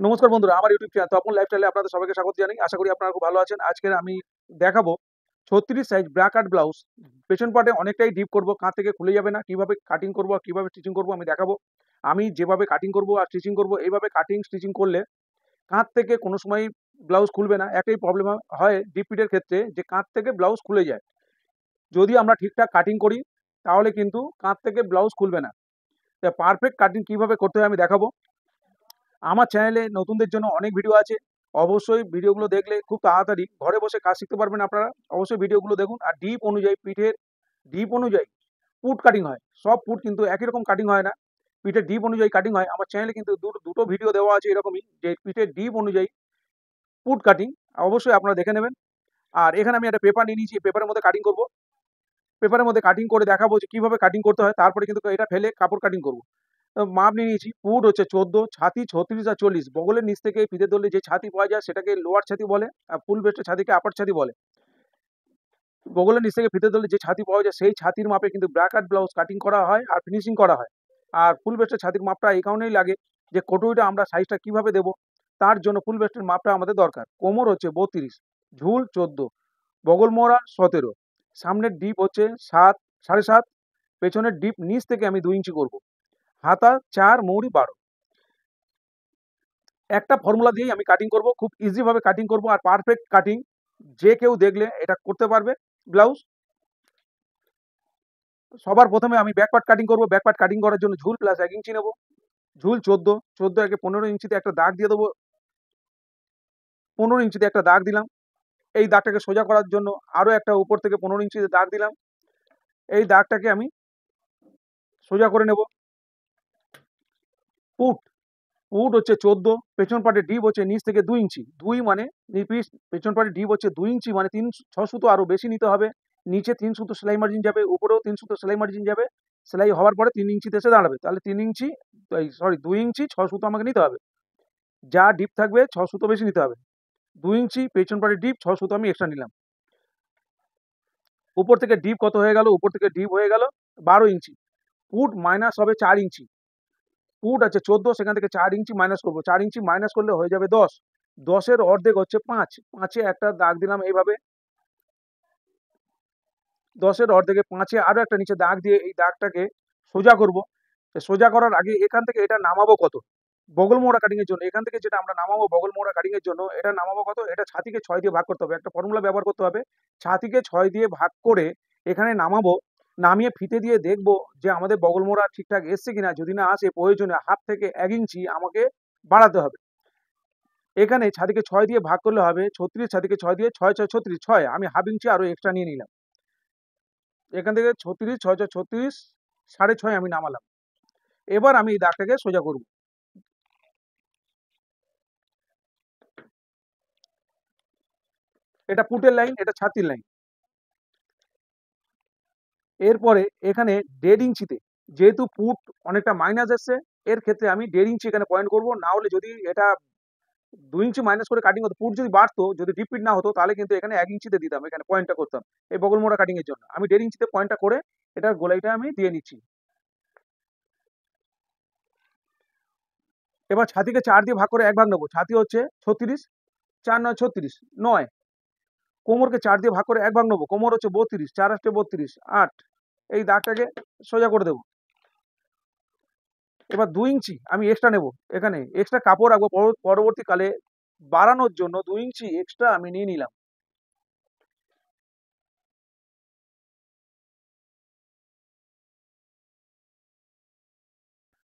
নমস্কার বন্ধুরা, আমার ইউটিউব চ্যানেল তপন লাইফস্টাইলে আপনাদের সবাইকে স্বাগত জানাই। আশা করি আপনারা খুব ভালো আছেন। আজকের আমি দেখাবো 36 সাইজ ব্রা কাট ব্লাউজ। পেছন পার্টে অনেকটাই ডিপ করব, কাঁধ থেকে খুলে যাবে না। কিভাবে কাটিং করব আর কিভাবে স্টিচিং করব আমি দেখাবো। আমি যেভাবে কাটিং করব আর স্টিচিং করব, এইভাবে কাটিং স্টিচিং করলে কাঁধ থেকে কোনো সময়ই ব্লাউজ খুলবে না। একটাই প্রবলেম হয় ডিপ ফিটের ক্ষেত্রে, যে কাঁধ থেকে ব্লাউজ খুলে যায়। যদি আমরা ঠিকঠাক কাটিং করি তাহলে কিন্তু কাঁধ থেকে ব্লাউজ খুলবে না। তা পারফেক্ট কাটিং কিভাবে করতে হয় আমি দেখাবো। আমার চ্যানেলে নতুনদের জন্য অনেক ভিডিও আছে। অবশ্যই ভিডিওগুলো দেখলে খুব তাড়াতাড়ি ঘরে বসে কাজ শিখতে পারবেন আপনারা। অবশ্যই ভিডিওগুলো দেখুন। আর ডিপ অনুযায়ী, পিঠের ডিপ অনুযায়ী পুট কাটিং হয়। সব পুট কিন্তু একই রকম কাটিং হয় না। পিঠের ডিপ অনুযায়ী কাটিং হয়। আমার চ্যানেলে কিন্তু দুটো ভিডিও দেওয়া আছে এরকমই, যে পিঠের ডিপ অনুযায়ী পুট কাটিং। অবশ্যই আপনারা দেখে নেবেন। আর এখানে আমি একটা পেপার নিয়ে নিয়েছি, পেপারের মধ্যে কাটিং করব। পেপারের মধ্যে কাটিং করে দেখাবো যে কিভাবে কাটিং করতে হয়। তারপরে কিন্তু এটা ফেলে কাপড় কাটিং করব। মাপ নিয়ে নিয়েছি। পুট হচ্ছে 14, ছাতি 36 আর 40। বগলের নিচ থেকে ফিতে ধরলে যে ছাতি পাওয়া যায় সেটাকে লোয়ার ছাতি বলে, আর ফুল ব্রেস্টের ছাতিকে আপার ছাতি বলে। বগলের নিচ থেকে ফিতে ধরলে যে ছাতি পাওয়া যায় সেই ছাতির মাপে কিন্তু ব্রা কাট ব্লাউজ কাটিং করা হয় আর ফিনিশিং করা হয়। আর ফুল ব্রেস্টের ছাতির মাপটা এই কারণেই লাগে যে কটুইটা আমরা সাইজটা কিভাবে দেবো, তার জন্য ফুল ব্রেস্টের মাপটা আমাদের দরকার। কোমর হচ্ছে 32, ঝুল 14, বগল মোড়া 17, সামনের ডিপ হচ্ছে 7, 7.5, পেছনের ডিপ নিচ থেকে আমি 2 ইঞ্চি করব। হাতা 4, মৌরি 12। একটা ফর্মুলা দিয়েই আমি কাটিং করব, খুব ইজি ভাবে কাটিং করব আর পারফেক্ট কাটিং। যে কেউ দেখলে এটা করতে পারবে ব্লাউজ। সবার প্রথমে আমি ব্যাক পার্ট কাটিং করব। ব্যাক পার্ট কাটিং করার জন্য ঝুল প্লাস 1 ইঞ্চি নেব। ঝুল 14 একে 15 ইঞ্চিতে একটা দাগ দিয়ে দেবো। 15 ইঞ্চিতে একটা দাগ দিলাম। এই দাগটাকে সোজা করার জন্য আরো একটা উপর থেকে 15 ইঞ্চিতে দাগ দিলাম। এই দাগটাকে আমি সোজা করে নেব। পুট পুট হচ্ছে 14, পেছন পাটে ডিপ হচ্ছে নিচ থেকে 2 ইঞ্চি। 2 মানে পিস, পেছন পাটে ডিপ হচ্ছে 2 ইঞ্চি মানে 6 সুতো আরো বেশি নিতে হবে। নিচে 3 সুতো সেলাই মার্জিন যাবে, উপরেও 3 সুতো সেলাই মার্জিন যাবে। সেলাই হওয়ার পরে 3 ইঞ্চিতে এসে দাঁড়াবে। তাহলে 3 ইঞ্চি, 2 ইঞ্চি 6 সুতো আমাকে নিতে হবে। যা ডিপ থাকবে 6 সুতো বেশি নিতে হবে। 2 ইঞ্চি পেছন পাটে ডিপ, 6 সুতো আমি এক্সট্রা নিলাম। উপর থেকে ডিপ কত হয়ে গেল? উপর থেকে ডিপ হয়ে গেল 12 ইঞ্চি। পুট মাইনাস হবে 4 ইঞ্চি। পুট আছে 14, সেখান থেকে 4 ইঞ্চি মাইনাস করবো। 4 ইঞ্চি মাইনাস করলে হয়ে যাবে 10। 10-এর অর্ধেক হচ্ছে 5। 5-এ একটা দাগ দিলাম এইভাবে। 10-এর অর্ধেকে 5-এ আরো একটা নিচে দাগ দিয়ে এই দাগটাকে সোজা করব। সোজা করার আগে এখান থেকে এটা নামাবো কত? বগল মোড়া কাটিং এর জন্য এখান থেকে যেটা আমরা নামাবো বগল মোড়া কাটিং এর জন্য, এটা নামাবো কত? এটা ছাতিকে 6 দিয়ে ভাগ করতে হবে। একটা ফর্মুলা ব্যবহার করতে হবে। ছাতিকে 6 দিয়ে ভাগ করে এখানে নামাবো। নামিয়ে ফিতে দিয়ে দেখবো যে আমাদের বগল মোড়া ঠিকঠাক এসছে কিনা। যদি না আসে প্রয়োজনে হাফ থেকে 1 ইঞ্চি আমাকে বাড়াতে হবে। এখানে ছাতিকে 6 দিয়ে ভাগ করলে হবে 36, ছাতিকে 6 দিয়ে 6 6 36, 6 আমি হাফ ইঞ্চি আরো এক্সট্রা নিয়ে নিলাম। এখান থেকে 36, 6 6 36, 6.5 আমি নামালাম। এবার আমি এই দাগটাকে সোজা করব। এটা পুটের লাইন, এটা ছাতির লাইন। এরপরে এখানে 1.5 ইঞ্চিতে, যেহেতু পুট অনেকটা মাইনাস এসছে, এর ক্ষেত্রে আমি 1.5 ইঞ্চি এখানে পয়েন্ট করব। না হলে যদি এটা 2 ইঞ্চি মাইনাস করে কাটিং হতো, পুট যদি বাড়তো, যদি ডিপ ফিট না হতো, তাহলে কিন্তু এখানে 1 ইঞ্চিতে দিতাম, এখানে পয়েন্টটা করতাম এই বগল মোড়া কাটিং এর জন্য। আমি 1.5 ইঞ্চিতে পয়েন্টটা করে এটার গোলাইটা আমি দিয়ে নিচ্ছি। এবার ছাতিকে 4 দিয়ে ভাগ করে 1 ভাগ নেবো। ছাতি হচ্ছে 36, 4 9 36, 9। কোমরকে 4 দিয়ে ভাগ করে 1 ভাগ নেবো। কোমর হচ্ছে 32, 4 8 32, 8। এই দাগটাকে সোজা করে দেবো। এবার 2 ইঞ্চি আমি এক্সট্রা নেব। এখানে এক্সট্রা কাপড় রাখবো পরবর্তীকালে বাড়ানোর জন্য। 2 ইঞ্চি এক্সট্রা আমি নিয়ে নিলাম।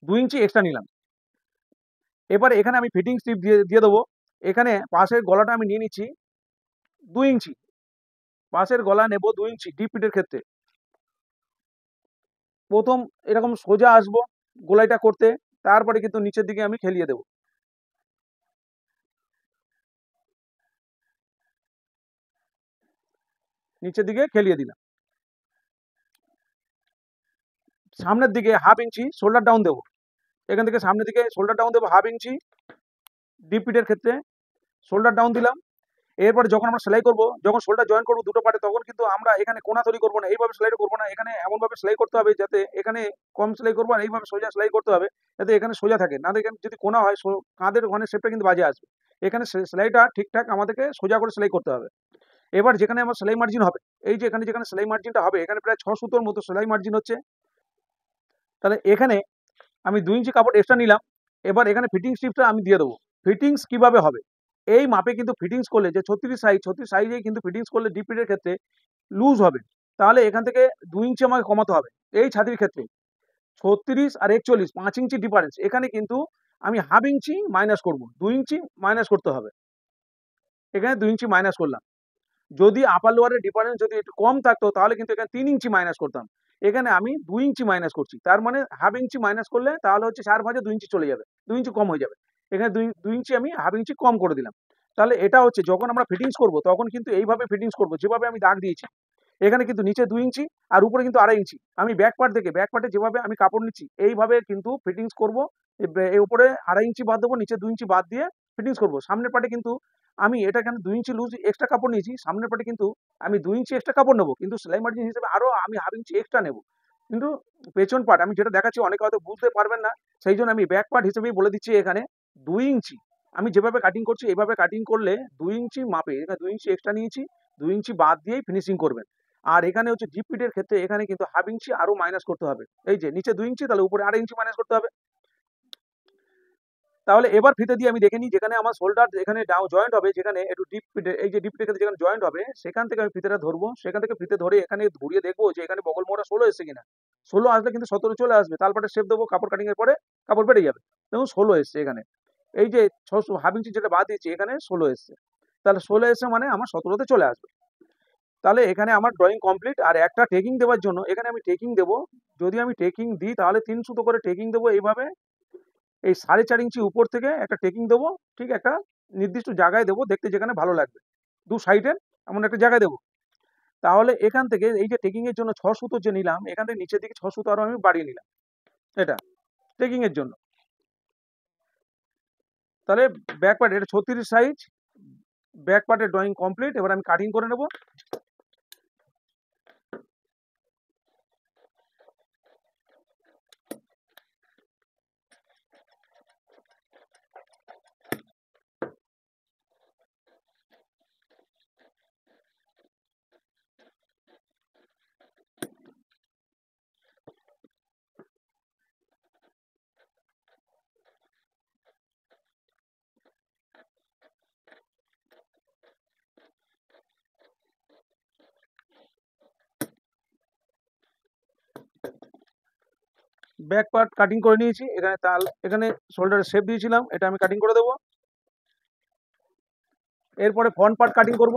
2 ইঞ্চি এক্সট্রা নিলাম। এবারে এখানে আমি ফিটিং স্ট্রিপ দিয়ে দেবো। এখানে পাশের গলাটা আমি নিয়ে নিচ্ছি 2 ইঞ্চি। পাশের গলা নেব 2 ইঞ্চি ডিপ ফিটের ক্ষেত্রে। প্রথম এরকম সোজা আসবো গোলাইটা করতে, তারপরে কিন্তু নিচের দিকে আমি খেলিয়ে দেবো। নিচের দিকে খেলিয়ে দিলাম। সামনের দিকে হাফ ইঞ্চি শোল্ডার ডাউন দেবো। এখান থেকে সামনের দিকে শোল্ডার ডাউন দেবো হাফ ইঞ্চি ডিপ ফিটের ক্ষেত্রে। শোল্ডার ডাউন দিলাম। এরপরে যখন আমরা সেলাই করব, যখন শোল্ডার জয়েন করবো দুটো পার্টে, তখন কিন্তু আমরা এখানে কোনা তৈরি করবো না, এইভাবে সেলাইটা করবো না, এখানে এমনভাবে সেলাই করতে হবে যাতে এখানে কম সেলাই করবো, আর এইভাবে সোজা সেলাই করতে হবে যাতে এখানে সোজা থাকে, না এখানে যদি কোনা হয় কাঁধের ওখানে শেপটা কিন্তু বাজে আসবে। এখানে সেলাইটা ঠিকঠাক আমাদেরকে সোজা করে সেলাই করতে হবে। এবার যেখানে আমার সেলাই মার্জিন হবে, এই যে এখানে যেখানে সেলাই মার্জিনটা হবে, এখানে প্রায় 6 সুতোর মতো সেলাই মার্জিন হচ্ছে। তাহলে এখানে আমি 2 ইঞ্চি কাপড় এক্সট্রা নিলাম। এবার এখানে ফিটিং স্ট্রিপটা আমি দিয়ে দেবো। ফিটিংস কিভাবে হবে, এই মাপে কিন্তু ফিটিংস করলে যে 36 সাইজেই কিন্তু ফিটিংস করলে ডিপ ফিটের ক্ষেত্রে লুজ হবে। তাহলে এখান থেকে 2 ইঞ্চি আমাকে কমাতে হবে। এই ছাতির ক্ষেত্রে 36 আর 41 5 ইঞ্চি ডিফারেন্স, এখানে কিন্তু আমি হাফ ইঞ্চি মাইনাস করব, 2 ইঞ্চি মাইনাস করতে হবে। এখানে 2 ইঞ্চি মাইনাস করলাম। যদি আপার লোয়ারের ডিফারেন্স যদি একটু কম থাকতো তাহলে কিন্তু এখানে 3 ইঞ্চি মাইনাস করতাম। এখানে আমি 2 ইঞ্চি মাইনাস করছি, তার মানে হাফ ইঞ্চি মাইনাস করলে তাহলে হচ্ছে 4 ভাঁজে 2 ইঞ্চি চলে যাবে, 2 ইঞ্চি কম হয়ে যাবে। এখানে 2 ইঞ্চি আমি হাফ ইঞ্চি কম করে দিলাম। তাহলে এটা হচ্ছে যখন আমরা ফিটিংস করব তখন কিন্তু এইভাবে ফিটিংস করব যেভাবে আমি দাগ দিয়েছি। এখানে কিন্তু নিচে 2 ইঞ্চি আর উপরে কিন্তু 2.5 ইঞ্চি। আমি ব্যাক পার্ট থেকে ব্যাক পার্টে যেভাবে আমি কাপড় নিচ্ছি এইভাবে কিন্তু ফিটিংস করব। এর উপরে 2.5 ইঞ্চি বাদ দেবো, নিচে 2 ইঞ্চি বাদ দিয়ে ফিটিংস করব। সামনের পার্টে কিন্তু আমি এটা কেন 2 ইঞ্চি লুজ এক্সট্রা কাপড় নিয়েছি, সামনের পার্টে কিন্তু আমি 2 ইঞ্চি এক্সট্রা কাপড় নেবো, কিন্তু সেলাই মার্জিন হিসেবে আরো আমি হাফ ইঞ্চি এক্সট্রা নেবো। কিন্তু পেছন পার্ট আমি যেটা দেখাচ্ছি অনেকে হয়তো বুঝতে পারবেন না, সেই জন্য আমি ব্যাক পার্ট হিসেবেই বলে দিচ্ছি। এখানে 2 ইঞ্চি আমি যেভাবে কাটিং করছি এইভাবে কাটিং করলে 2 ইঞ্চি মাপে এখানে 2 ইঞ্চি এক্সট্রা নিয়েছি, 2 ইঞ্চি বাদ দিয়েই ফিনিশিং করবেন। আর এখানে হচ্ছে ডিপ ফিটের ক্ষেত্রে এখানে কিন্তু হাফ ইঞ্চি আরো মাইনাস করতে হবে। এই যে নিচে 2 ইঞ্চি তাহলে উপরে 2.5 ইঞ্চি মাইনাস করতে হবে। তাহলে এবার ফিতে দিয়ে আমি দেখে নিই যেখানে আমার শোল্ডার এখানে জয়েন্ট হবে, যেখানে একটু ডিপ ফিটে এই যে ডিপ ফিটের যেখানে জয়েন্ট হবে সেখান থেকে আমি ফিতেটা ধরবো, সেখান থেকে ফিতে ধরে এখানে ঘুরিয়ে দেখবো যে এখানে বগল মোড়া 16 এসছে কিনা। 16 আসলে কিন্তু 17 চলে আসবে, তালপাটে শেপ দেবো, কাপড় কাটিং এর পরে কাপড় বেড়ে যাবে। দেখুন 16 এসছে এখানে। এই যে 6 হাফ ইঞ্চি যেটা বাদ দিয়েছি এখানে 16 এসছে। তাহলে 16 এসছে মানে আমার 17তে চলে আসবে। তাহলে এখানে আমার ড্রয়িং কমপ্লিট। আর একটা টেকিং দেওয়ার জন্য এখানে আমি টেকিং দেবো, যদি আমি টেকিং দিই তাহলে 3 সুতো করে টেকিং দেবো এইভাবে। এই 4.5 ইঞ্চি উপর থেকে একটা টেকিং দেবো, ঠিক একটা নির্দিষ্ট জায়গায় দেবো দেখতে যেখানে ভালো লাগবে, দু সাইডে এমন একটা জায়গায় দেবো। তাহলে এখান থেকে এই যে টেকিং এর জন্য 6 সুতো যে নিলাম, এখান থেকে নিচের দিকে 6 সুতো আরো আমি বাড়িয়ে নিলাম এটা টেকিং এর জন্য। তাহলে ব্যাক পার্ট এটা 36 সাইজ, ব্যাক পার্টের ড্রয়িং কমপ্লিট। এবার আমি কাটিং করে নেব। ব্যাক পার্ট কাটিং করে নিয়েছি, এখানে এখানে শোল্ডারের শেপ দিয়েছিলাম, এটা আমি কাটিং করে দেবো। এরপরে ফ্রন্ট পার্ট কাটিং করব।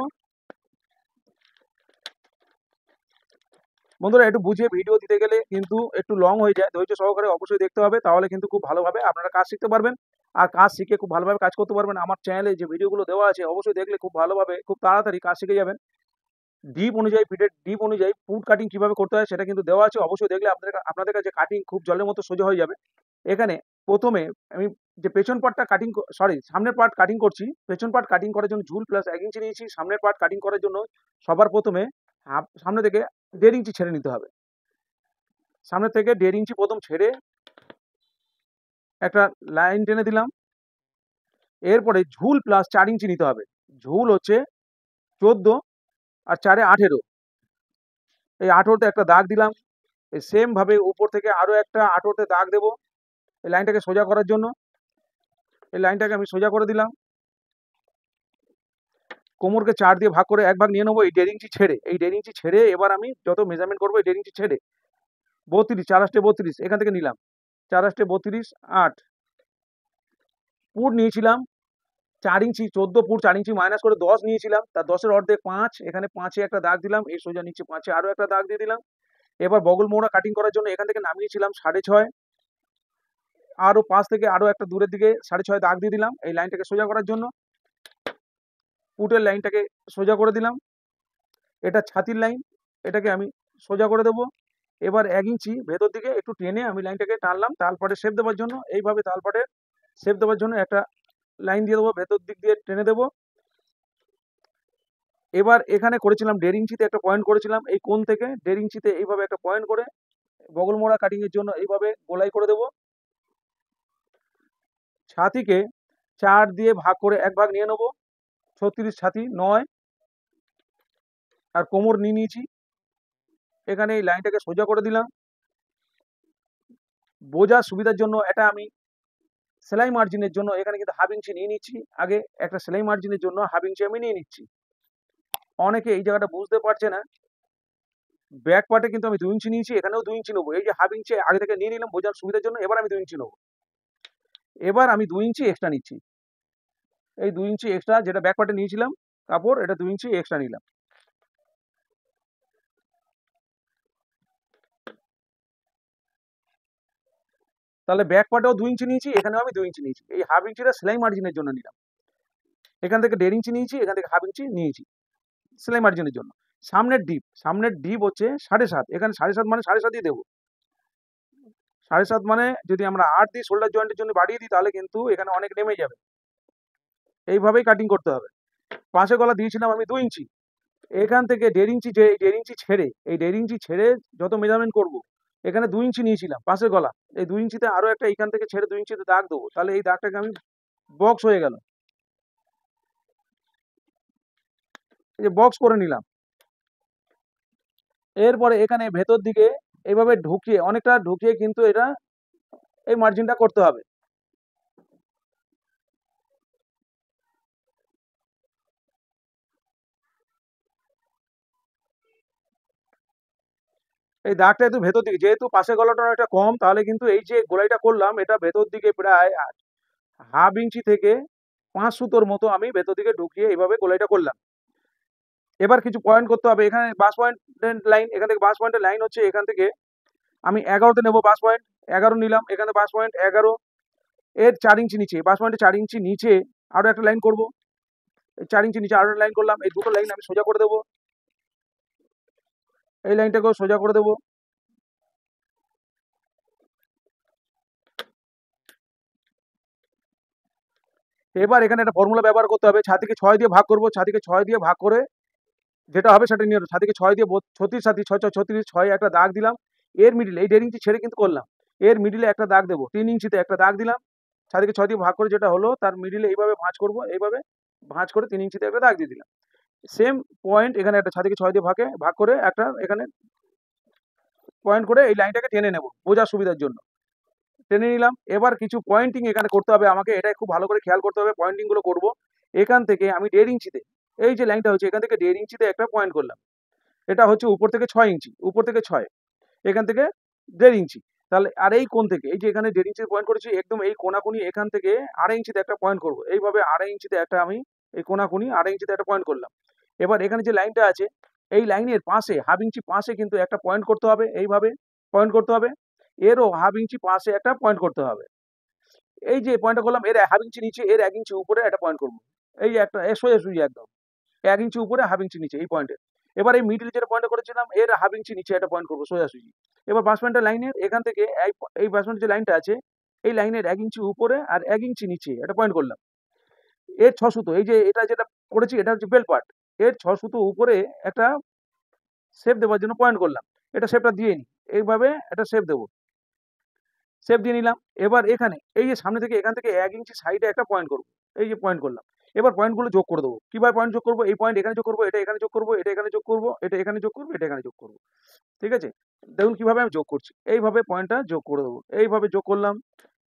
বন্ধুরা একটু বুঝিয়ে ভিডিও দিতে গেলে কিন্তু একটু লং হয়ে যায়, ধৈর্য সহকারে অবশ্যই দেখতে হবে, তাহলে কিন্তু খুব ভালোভাবে আপনারা কাজ শিখতে পারবেন। আর কাজ শিখে খুব ভালোভাবে কাজ করতে পারবেন। আমার চ্যানেলে যে ভিডিওগুলো দেওয়া আছে অবশ্যই দেখলে খুব ভালোভাবে খুব তাড়াতাড়ি কাজ শিখে যাবেন। ডিপ অনুযায়ী ফিটের ডিপ অনুযায়ী ফুট কাটিং কিভাবে করতে হয় সেটা কিন্তু দেওয়া আছে, অবশ্যই দেখলে আপনাদের কাছে কাটিং খুব জলের মতো সোজা হয়ে যাবে। এখানে প্রথমে আমি যে পেছন পার্টটা কাটিং সামনের পার্ট কাটিং করছি, পেছন পার্ট কাটিং করার জন্য ঝুল প্লাস 1 ইঞ্চি নিয়েছি। সামনের পার্ট কাটিং করার জন্য সবার প্রথমে সামনে থেকে 1.5 ইঞ্চি ছেড়ে নিতে হবে। সামনে থেকে 1.5 ইঞ্চি প্রথম ছেড়ে একটা লাইন টেনে দিলাম। এরপরে ঝুল প্লাস 4 ইঞ্চি নিতে হবে। ঝুল হচ্ছে 14 আর 4 এ 18, এই 18তে একটা দাগ দিলাম। এই সেম ভাবে উপর থেকে আরো একটা 18তে দাগ দেবো এই লাইনটাকে সোজা করার জন্য। এই লাইনটাকে আমি সোজা করে দিলাম। কোমরকে 4 দিয়ে ভাগ করে এক ভাগ নিয়ে নেবো এই 1.5 ইঞ্চি ছেড়ে। এই 1.5 ইঞ্চি ছেড়ে এবার আমি যত মেজারমেন্ট করবো এই 1.5 ইঞ্চি ছেড়ে 32, 4 আষ্টে 32 এখান থেকে নিলাম। 4 আষ্টে 32, 8 পুট নিয়েছিলাম 4 ইঞ্চি, 14 পুট 4 ইঞ্চি মাইনাস করে 10 নিয়েছিলাম, তার 10 এর অর্ধেক 5, এখানে 5 এ একটা দাগ দিলাম, এই সোজা নিচে 5 এ আরো একটা দাগ দিয়ে দিলাম। এবার বগল মোড়া কাটিং করার জন্য এখান থেকে নামিয়েছিলাম 6.5, আরো 5 থেকে আরো একটা দূরের দিকে 6.5 দাগ দিয়ে দিলাম এই লাইনটাকে সোজা করার জন্য। পুটের লাইনটাকে সোজা করে দিলাম। এটা ছাতির লাইন, এটাকে আমি সোজা করে দেবো। এবার 1 ইঞ্চি ভেতর দিকে একটু টেনে আমি লাইনটাকে টানলাম তালপাটে শেপ দেওয়ার জন্য। এইভাবে তালপাটে শেপ দেওয়ার জন্য একটা লাইন দিয়ে দেবো, ভেতর দিক দিয়ে টেনে দেবো। এবার এখানে করেছিলাম 1.5 ইঞ্চিতে একটা পয়েন্ট করেছিলাম, এই কোণ থেকে 1.5 ইঞ্চিতে এইভাবে একটা পয়েন্ট করে বগল মোড়া কাটিং এর জন্য এইভাবে গোলাই করে দেবো। ছাতিকে 4 দিয়ে ভাগ করে এক ভাগ নিয়ে নেবো, 36 ছাতি 9, আর কোমর নিয়ে নিয়েছি। এখানে এই লাইনটাকে সোজা করে দিলাম। বোঝার সুবিধার জন্য এটা আমি সেলাই মার্জিনের জন্য এখানে কিন্তু হাফ ইঞ্চি নিয়ে নিচ্ছি। আগে একটা সেলাই মার্জিনের জন্য হাফ ইঞ্চি আমি নিয়ে নিচ্ছি। অনেকে এই জায়গাটা বুঝতে পারছে না, ব্যাক পার্টে কিন্তু আমি 2 ইঞ্চি নিয়েছি, এখানেও 2 ইঞ্চি নেবো। এই যে হাফ ইঞ্চি আগে থেকে নিয়ে নিলাম বোঝার সুবিধার জন্য, এবার আমি 2 ইঞ্চি নেবো। এবার আমি 2 ইঞ্চি এক্সট্রা নিচ্ছি। এই 2 ইঞ্চি এক্সট্রা যেটা ব্যাক পার্টে নিয়েছিলাম কাপড়, এটা 2 ইঞ্চি এক্সট্রা নিলাম। তাহলে ব্যাক পার্টেও 2 ইঞ্চি নিয়েছি, এখানেও আমি 2 ইঞ্চি নিয়েছি। এই হাফ ইঞ্চিটা সেলাই মার্জিনের জন্য নিলাম। এখান থেকে 1.5 ইঞ্চি নিয়েছি, এখান থেকে হাফ ইঞ্চি নিয়েছি সেলাই মার্জিনের জন্য। সামনের ডিপ হচ্ছে 7.5, এখানে 7.5 মানে 7.5ই দেবো। 7.5 মানে যদি আমরা 8 দিই শোল্ডার জয়েন্টের জন্য বাড়িয়ে দিই, তাহলে কিন্তু এখানে অনেক নেমে যাবে। এইভাবেই কাটিং করতে হবে। পাশে গলা দিয়েছিলাম আমি 2 ইঞ্চি, এখান থেকে 1.5 ইঞ্চি, যে 1.5 ইঞ্চি ছেড়ে, এই 1.5 ইঞ্চি ছেড়ে যত মেজারমেন্ট করব, এখানে 2 ইঞ্চি নিয়েছিলাম পাশের গলা, এই 2 ইঞ্চিতে আরো একটা এইখান থেকে ছেড়ে 2 ইঞ্চিতে দাগ দেবো, তাহলে এই দাগটাকে আমি বক্স হয়ে গেল, এই যে বক্স করে নিলাম। এরপরে এখানে ভেতর দিকে এইভাবে ঢুকিয়ে, অনেকটা ঢুকিয়ে কিন্তু এটা এই মার্জিনটা করতে হবে। এই দাগটা একটু ভেতর দিকে, যেহেতু পাশের গলাটা অনেকটা কম, তাহলে কিন্তু এই যে গোলাইটা করলাম এটা ভেতর দিকে প্রায় হাফ ইঞ্চি থেকে 5 সুতোর মতো আমি ভেতর দিকে ঢুকিয়ে এইভাবে গোলাইটা করলাম। এবার কিছু পয়েন্ট করতে হবে। এখানে বাস পয়েন্টের লাইন, এখান থেকে বাস পয়েন্টের লাইন হচ্ছে এখান থেকে আমি 11তে নেবো বাস পয়েন্ট, 11 নিলাম। এখানে বাস পয়েন্ট 11, এর 4 ইঞ্চি নিচে, বাস পয়েন্টে 4 ইঞ্চি নিচে আরো একটা লাইন করব। এই 4 ইঞ্চি নিচে আরো একটা লাইন করলাম। এই দুটো লাইন আমি সোজা করে দেবো, এই লাইনটাকেও সোজা করে দেবো। এবার এখানে একটা ফর্মুলা ব্যবহার করতে হবে, ছাতিকে 6 দিয়ে ভাগ করবো, ছাতিকে 6 দিয়ে ভাগ করে যেটা হবে সেটা নিয়ে নেবো। ছাতিকে 6 দিয়ে 36, ছাতি 6 6 36, 6 একটা দাগ দিলাম। এর মিডিলে এই 1.5 ইঞ্চি ছেড়ে কিন্তু করলাম, এর মিডিলে একটা দাগ দেবো, 3 ইঞ্চিতে একটা দাগ দিলাম। ছাতিকে 6 দিয়ে ভাগ করে যেটা হলো তার মিডিলে এইভাবে ভাঁজ করবো, এইভাবে ভাঁজ করে 3 ইঞ্চিতে একটা দাগ দিয়ে দিলাম। সেম পয়েন্ট এখানে একটা ছাতিকে 6 দিয়ে ভাগ করে একটা এখানে পয়েন্ট করে এই লাইনটাকে টেনে নেব বোঝার সুবিধার জন্য, টেনে নিলাম। এবার কিছু পয়েন্টিং এখানে করতে হবে আমাকে, এটাই খুব ভালো করে খেয়াল করতে হবে। পয়েন্টিং গুলো করবো এখান থেকে আমি 1.5 ইঞ্চিতে, এই যে লাইনটা হচ্ছে এখান থেকে 1.5 ইঞ্চিতে একটা পয়েন্ট করলাম। এটা হচ্ছে উপর থেকে 6 ইঞ্চি, উপর থেকে 6, এখান থেকে 1.5 ইঞ্চি। তাহলে আর এই কোণ থেকে এই যে এখানে 1.5 ইঞ্চির পয়েন্ট করেছি, একদম এই কোনাকুনি এখান থেকে 2.5 ইঞ্চিতে একটা পয়েন্ট করবো। এইভাবে 2.5 ইঞ্চিতে একটা আমি এই কোনাকুনি 2.5 ইঞ্চিতে একটা পয়েন্ট করলাম। এবার এখানে যে লাইনটা আছে, এই লাইনের পাশে হাফ ইঞ্চি পাশে কিন্তু একটা পয়েন্ট করতে হবে, এইভাবে পয়েন্ট করতে হবে। এরও হাফ ইঞ্চি পাশে একটা পয়েন্ট করতে হবে। এই যে পয়েন্টটা করলাম, এর হাফ ইঞ্চি নিচে, এর 1 ইঞ্চি উপরে একটা পয়েন্ট করবো। এই যে একটা সোজাসুজি একদম 1 ইঞ্চি উপরে হাফ ইঞ্চি নিচে এই পয়েন্টে। এবার এই মিডিল যেটা পয়েন্ট করেছিলাম এর হাফ ইঞ্চি নিচে একটা পয়েন্ট করবো সোজাসুজি। এবার বাস পয়েন্টের লাইনের এখান থেকে এই বাস পয়েন্টের যে লাইনটা আছে, এই লাইনের 1 ইঞ্চি উপরে আর 1 ইঞ্চি নিচে একটা পয়েন্ট করলাম। এর 6 সুতো, এই যে এটা যেটা করেছি এটা হচ্ছে বেল পার্ট, এর 6 সুতো উপরে একটা শেপ দেওয়ার জন্য পয়েন্ট করলাম। এটা শেপটা দিয়ে নিই, এইভাবে একটা শেপ দেবো, শেপ দিয়ে নিলাম। এবার এখানে এই যে সামনে থেকে এখান থেকে 1 ইঞ্চি সাইডে একটা পয়েন্ট করবো, এই যে পয়েন্ট করলাম। এবার পয়েন্টগুলো যোগ করে দেবো। কিভাবে পয়েন্ট যোগ করবো? এই পয়েন্ট এখানে যোগ করবো, এটা এখানে যোগ করবো, এটা এখানে যোগ করবো, এটা এখানে যোগ করবো, এটা এখানে যোগ করবো। ঠিক আছে? দেখুন কিভাবে আমি যোগ করছি, এইভাবে পয়েন্টটা যোগ করে দেবো, এইভাবে যোগ করলাম।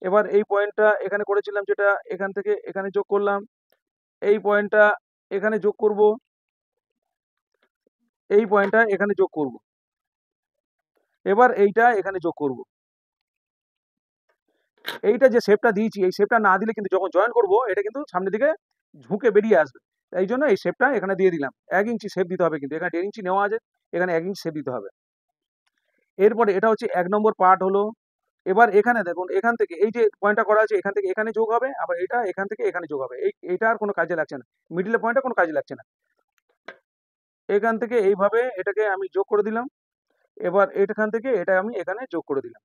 এবার এই পয়েন্টটা এখানে করেছিলাম যেটা, এখান থেকে এখানে যোগ করলাম। এই পয়েন্টটা এখানে যোগ করব, এই পয়েন্টটা এখানে যোগ করব। এবার এইটা এখানে যোগ করব। এইটা যে শেপটা দিয়েছি, এই শেপটা না দিলে কিন্তু যখন জয়েন করব এটা কিন্তু সামনের দিকে ঝুঁকে বেরিয়ে আসবে। এই জন্য এই শেপটা এখানে দিয়ে দিলাম। 1 ইঞ্চি শেপ দিতে হবে, কিন্তু এখানে 1.5 ইঞ্চি নেওয়া আছে, এখানে 1 ইঞ্চি শেপ দিতে হবে। এরপরে এটা হচ্ছে 1 নম্বর পার্ট হলো। এবার এখানে দেখুন, এখান থেকে এই যে পয়েন্টটা করা আছে এখান থেকে এখানে যোগ হবে, আবার এটা এখান থেকে এখানে যোগ হবে। এইটা আর কোনো কাজে লাগছে না, মিডল পয়েন্টটা কোনো কাজে লাগছে না। এখান থেকে এইভাবে এটাকে আমি যোগ করে দিলাম। এবার এখান থেকে এটা আমি এখানে যোগ করে দিলাম,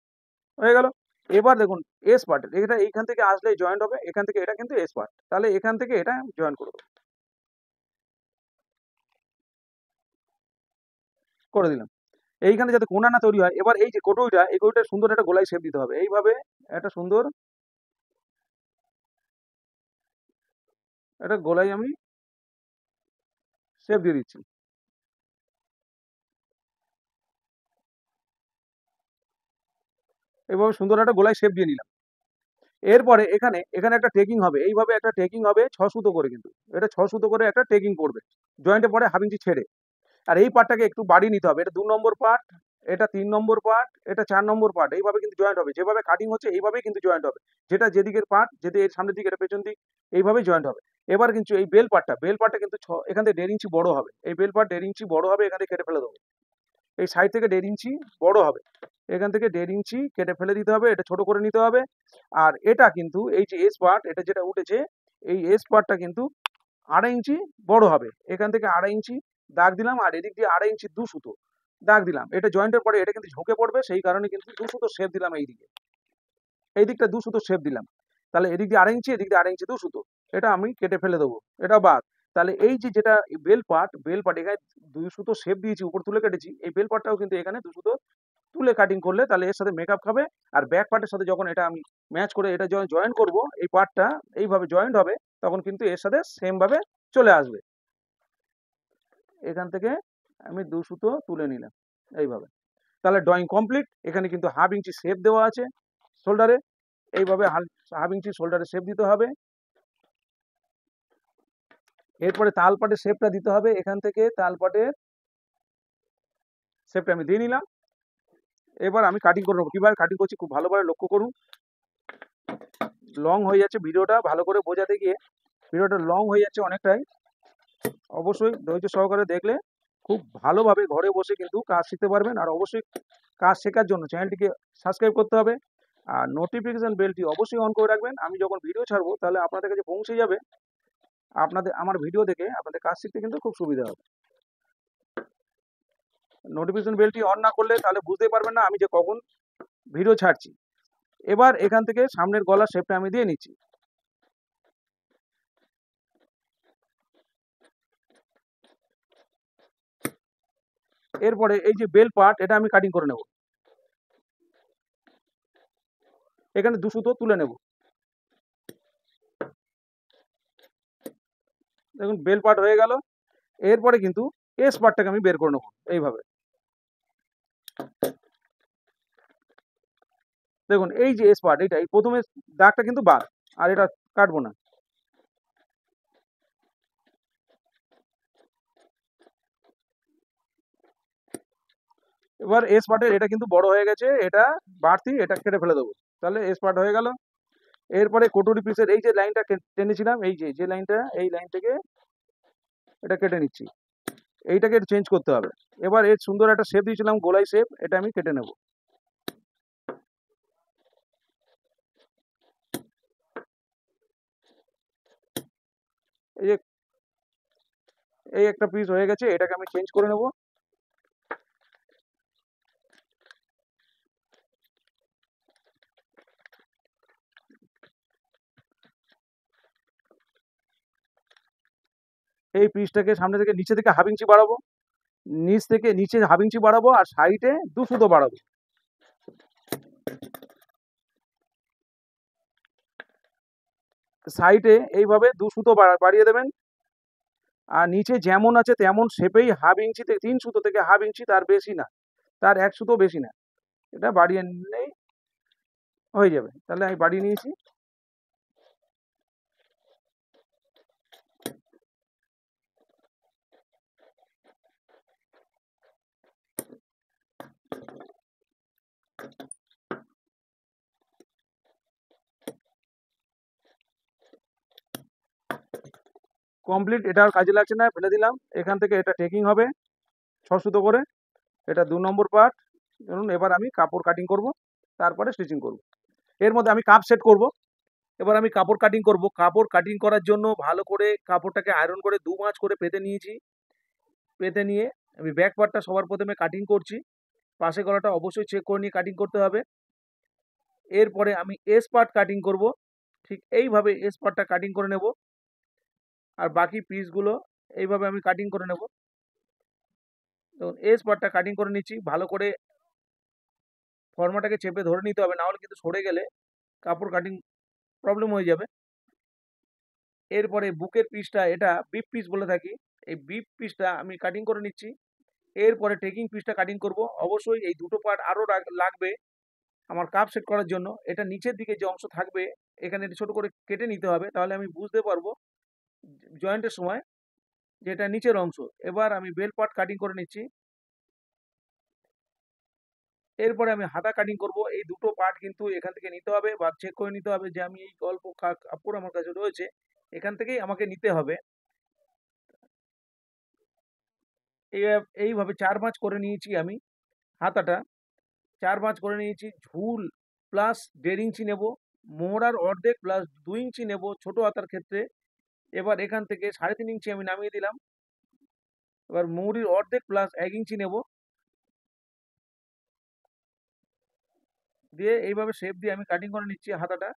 হয়ে গেল। এবার দেখুন এস পার্ট, এটা এইখান থেকে আসলে জয়েন্ট হবে, এখান থেকে এটা কিন্তু এস পার্ট, তাহলে এখান থেকে এটা জয়েন করে দেবো। করে দিলাম। এইখানে যাতে কোনা না তৈরি হয়, এবার এই যে কটুইটা, এই কটুইটা সুন্দর একটা গোলায় শেপ দিতে হবে। এইভাবে একটা সুন্দর একটা গোলায় আমি শেপ দিয়ে দিচ্ছি। এভাবে সুন্দর একটা গোলায় শেপ দিয়ে নিলাম। এরপরে এখানে একটা টেকিং হবে। এইভাবে একটা টেকিং হবে ৬ সুতো করে কিন্তু। এটা ৬ সুতো করে একটা টেকিং পড়বে। জয়েন্টের পরে 1/2 ইঞ্চি ছেড়ে। আর এই পার্টটাকে একটু বাড়িয়ে নিতে হবে। এটা ২ নম্বর পার্ট, এটা ৩ নম্বর পার্ট, এটা ৪ নম্বর পার্ট। এইভাবে কিন্তু জয়েন্ট হবে। যেভাবে কাটিং হচ্ছে এইভাবেই কিন্তু জয়েন্ট হবে। যেটা যেদিকের পার্ট, যেটা এর সামনের দিক, এটা পেছন দিক, এইভাবেই জয়েন্ট হবে। এবার কিন্তু এই বেল পার্টটা কিন্তু এখান থেকে ১.৫ ইঞ্চি বড় হবে। এই বেল পার্ট ১.৫ ইঞ্চি বড় হবে, এখান থেকে কেটে ফেলে দেবো। এই সাইড থেকে ১.৫ ইঞ্চি বড় হবে। এখান থেকে ১.৫ ইঞ্চি কেটে ফেলে দিতে হবে। এটা ছোট করে নিতে হবে। আর এটা কিন্তু এই যে এস পার্ট, এটা যেটা উঠেছে, এই এস পার্টটা কিন্তু ২.৫ ইঞ্চি বড় হবে। এখান থেকে ২.৫ ইঞ্চি দাগ দিলাম, আর এদিক দিয়ে ২.৫ ইঞ্চি ২ সুতো দাগ দিলাম। এটা জয়েন্টের পরে এটা কিন্তু ঝুঁকে পড়বে, সেই কারণে কিন্তু ২ সুতো শেপ দিলাম এইদিকে। এই দিকটা ২ সুতো শেপ দিলাম। তাহলে এদিক দিয়ে ২.৫ ইঞ্চি, এদিক দিয়ে ২.৫ ইঞ্চি ২ সুতো। এটা আমি কেটে ফেলে দেবো। এটা বাদ। তাহলে এই যে যেটা বেল পার্ট এখানে ২ সুতো শেপ দিয়েছি, উপর তুলে কেটেছি। এই বেল পার্টটাও কিন্তু এখানে ২ সুতো তুলে কাটিং করলে তাহলে এর সাথে মেকআপ খাবে। আর ব্যাক পার্টের সাথে যখন এটা আমি ম্যাচ করে এটা যখন জয়েন করব, এই পার্টটা এইভাবে জয়েন্ট হবে, তখন কিন্তু এর সাথে সেম ভাবে চলে আসবে। এখান থেকে আমি ২ সুতো তুলে নিলাম এইভাবে। তাহলে ড্রয়িং কমপ্লিট। এখানে কিন্তু 1/2 ইঞ্চি শেপ দেওয়া আছে শোল্ডারে। এইভাবে 1/2 ইঞ্চি শোল্ডারে শেপ দিতে হবে। এরপরে তালপাটের শেপটা দিতে হবে। এখান থেকে তালপাটের শেপটা আমি দিয়ে নিলাম। এবার আমি কাটিং করে নেবো। কিভাবে কাটিং করছি খুব ভালোভাবে লক্ষ্য করুন। লং হয়ে যাচ্ছে ভিডিওটা, ভালো করে বোঝাতে গিয়ে ভিডিওটা লং হয়ে যাচ্ছে অনেকটাই। অবশ্যই ধৈর্য সহকারে দেখলে খুব ভালোভাবে ঘরে বসে কিন্তু কাজ শিখতে পারবেন। আর অবশ্যই কাজ শেখার জন্য চ্যানেলটিকে সাবস্ক্রাইব করতে হবে। আর নোটিফিকেশন বেলটি অবশ্যই অন করে রাখবেন। আমি যখন ভিডিও ছাড়বো তাহলে আপনাদের কাছে পৌঁছে যাবে। আমার ভিডিও দেখে আপনাদের কাজ শিখতে কিন্তু খুব সুবিধা হবে। নোটিফিকেশন বেলটি অন না করলে তাহলে বুঝতেই পারবেন না আমি যে কখন ভিডিও ছাড়ছি। এবার এখান থেকে সামনের গলার শেপটা আমি দিয়ে নিচ্ছি। এরপরে এই যে বেল পার্ট, এটা আমি কাটিং করে নেব। এখানে ২ সুতো তুলে নেব। দেখুন বেল পার্ট হয়ে গেল। এরপরে কিন্তু এস পার্টটাকে আমি বের করে নেব এইভাবে। দেখুন এই যে এস পার্ট, এটা এই প্রথমে দাগটা কিন্তু বাদ, আর এটা কাটবো না। এবার এস পার্টের এটা কিন্তু বড় হয়ে গেছে, এটা বাড়তি, এটা কেটে ফেলে দেবো। তাহলে এস পার্ট হয়ে গেল। এরপরে কটুরি পিসের এই যে লাইনটা টেনেছিলাম, এই যে লাইনটা, এই লাইন থেকে এটা কেটে নিচ্ছি। এইটাকে চেঞ্জ করতে হবে। এবার এর সুন্দর একটা শেপ দিয়েছিলাম, গোলাই শেপ, এটা আমি কেটে নেব। এই যে এই একটা পিস হয়ে গেছে, এটাকে আমি চেঞ্জ করে নেব। এই পিসটাকে সামনে থেকে নিচে থেকে 1/2 ইঞ্চি বাড়াবো, নিচ থেকে নিচে 1/2 ইঞ্চি বাড়াবো, আর সাইডে 2 সুতো বাড়াবো। সাইডে এইভাবে 2 সুতো বাড়িয়ে দেবেন। আর নিচে যেমন আছে তেমন শেপেই 1/2 ইঞ্চি থেকে 3 সুতো থেকে 1/2 ইঞ্চি, তার বেশি না, তার 1 সুতো বেশি না। এটা বাড়িয়ে নিলেই হয়ে যাবে। তাহলে আমি বাড়িয়ে নিয়েছি। কমপ্লিট। এটা আর কাজে লাগছে না, ফেলে দিলাম। এখান থেকে এটা টেকিং হবে 6 সুতো করে। এটা 2 নম্বর পার্ট। ধরুন এবার আমি কাপড় কাটিং করব, তারপরে স্টিচিং করব। এর মধ্যে আমি কাপ সেট করব। এবার আমি কাপড় কাটিং করব। কাপড় কাটিং করার জন্য ভালো করে কাপড়টাকে আয়রন করে 2 ভাঁজ করে পেতে নিয়েছি। পেতে নিয়ে আমি ব্যাক পার্টটা সবার প্রথমে কাটিং করছি। পাশে গলাটা অবশ্যই চেক করে নিয়ে কাটিং করতে হবে। এরপরে আমি এস পার্ট কাটিং করব। ঠিক এইভাবে এস পার্টটা কাটিং করে নেব। আর বাকি পিসগুলো এইভাবে আমি কাটিং করে নেব। দেখুন এস পার্টটা কাটিং করে নিচ্ছি, ভালো করে ফর্মাটাকে চেপে ধরে নিতে হবে, না হলে কিন্তু সরে গেলে কাপড় কাটিং প্রবলেম হয়ে যাবে। এরপরে বুকের পিসটা, এটা বিপ পিস বলে থাকি, এই বিপ পিসটা আমি কাটিং করে নিচ্ছি। এরপরে টেকিং পিসটা কাটিং করব। অবশ্যই এই দুটো পার্ট আরও লাগবে আমার কাপ সেট করার জন্য। এটা নিচের দিকে যে অংশ থাকবে এখানে ছোট করে কেটে নিতে হবে, তাহলে আমি বুঝতে পারবো জয়েন্টের সময় যেটা নিচের অংশ। এবার আমি বেল পার্ট কাটিং করে নিচ্ছি। এরপরে আমি হাতা কাটিং করব। এই দুটো পার্ট কিন্তু এখান থেকে নিতে হবে বা চেক করে নিতে হবে যে আমি এই অল্প কাপড় আমার কাছে রয়েছে, এখান থেকেই আমাকে নিতে হবে। এইভাবে 4 ভাঁজ করে নিয়েছি আমি হাতাটা, 4 ভাঁজ করে নিয়েছি। ঝুল প্লাস 1.5 ইঞ্চি নেব, মোহরার অর্ধেক প্লাস 2 ইঞ্চি নেব ছোট হাতার ক্ষেত্রে। এবার এখান থেকে 3.5 ইঞ্চি আমি নামিয়ে দিলাম। এবার মৌরির অর্ধেক প্লাস 1 ইঞ্চি নেব, দিয়ে এইভাবে শেপ দিয়ে আমি কাটিং করে নিচ্ছি হাতাটা।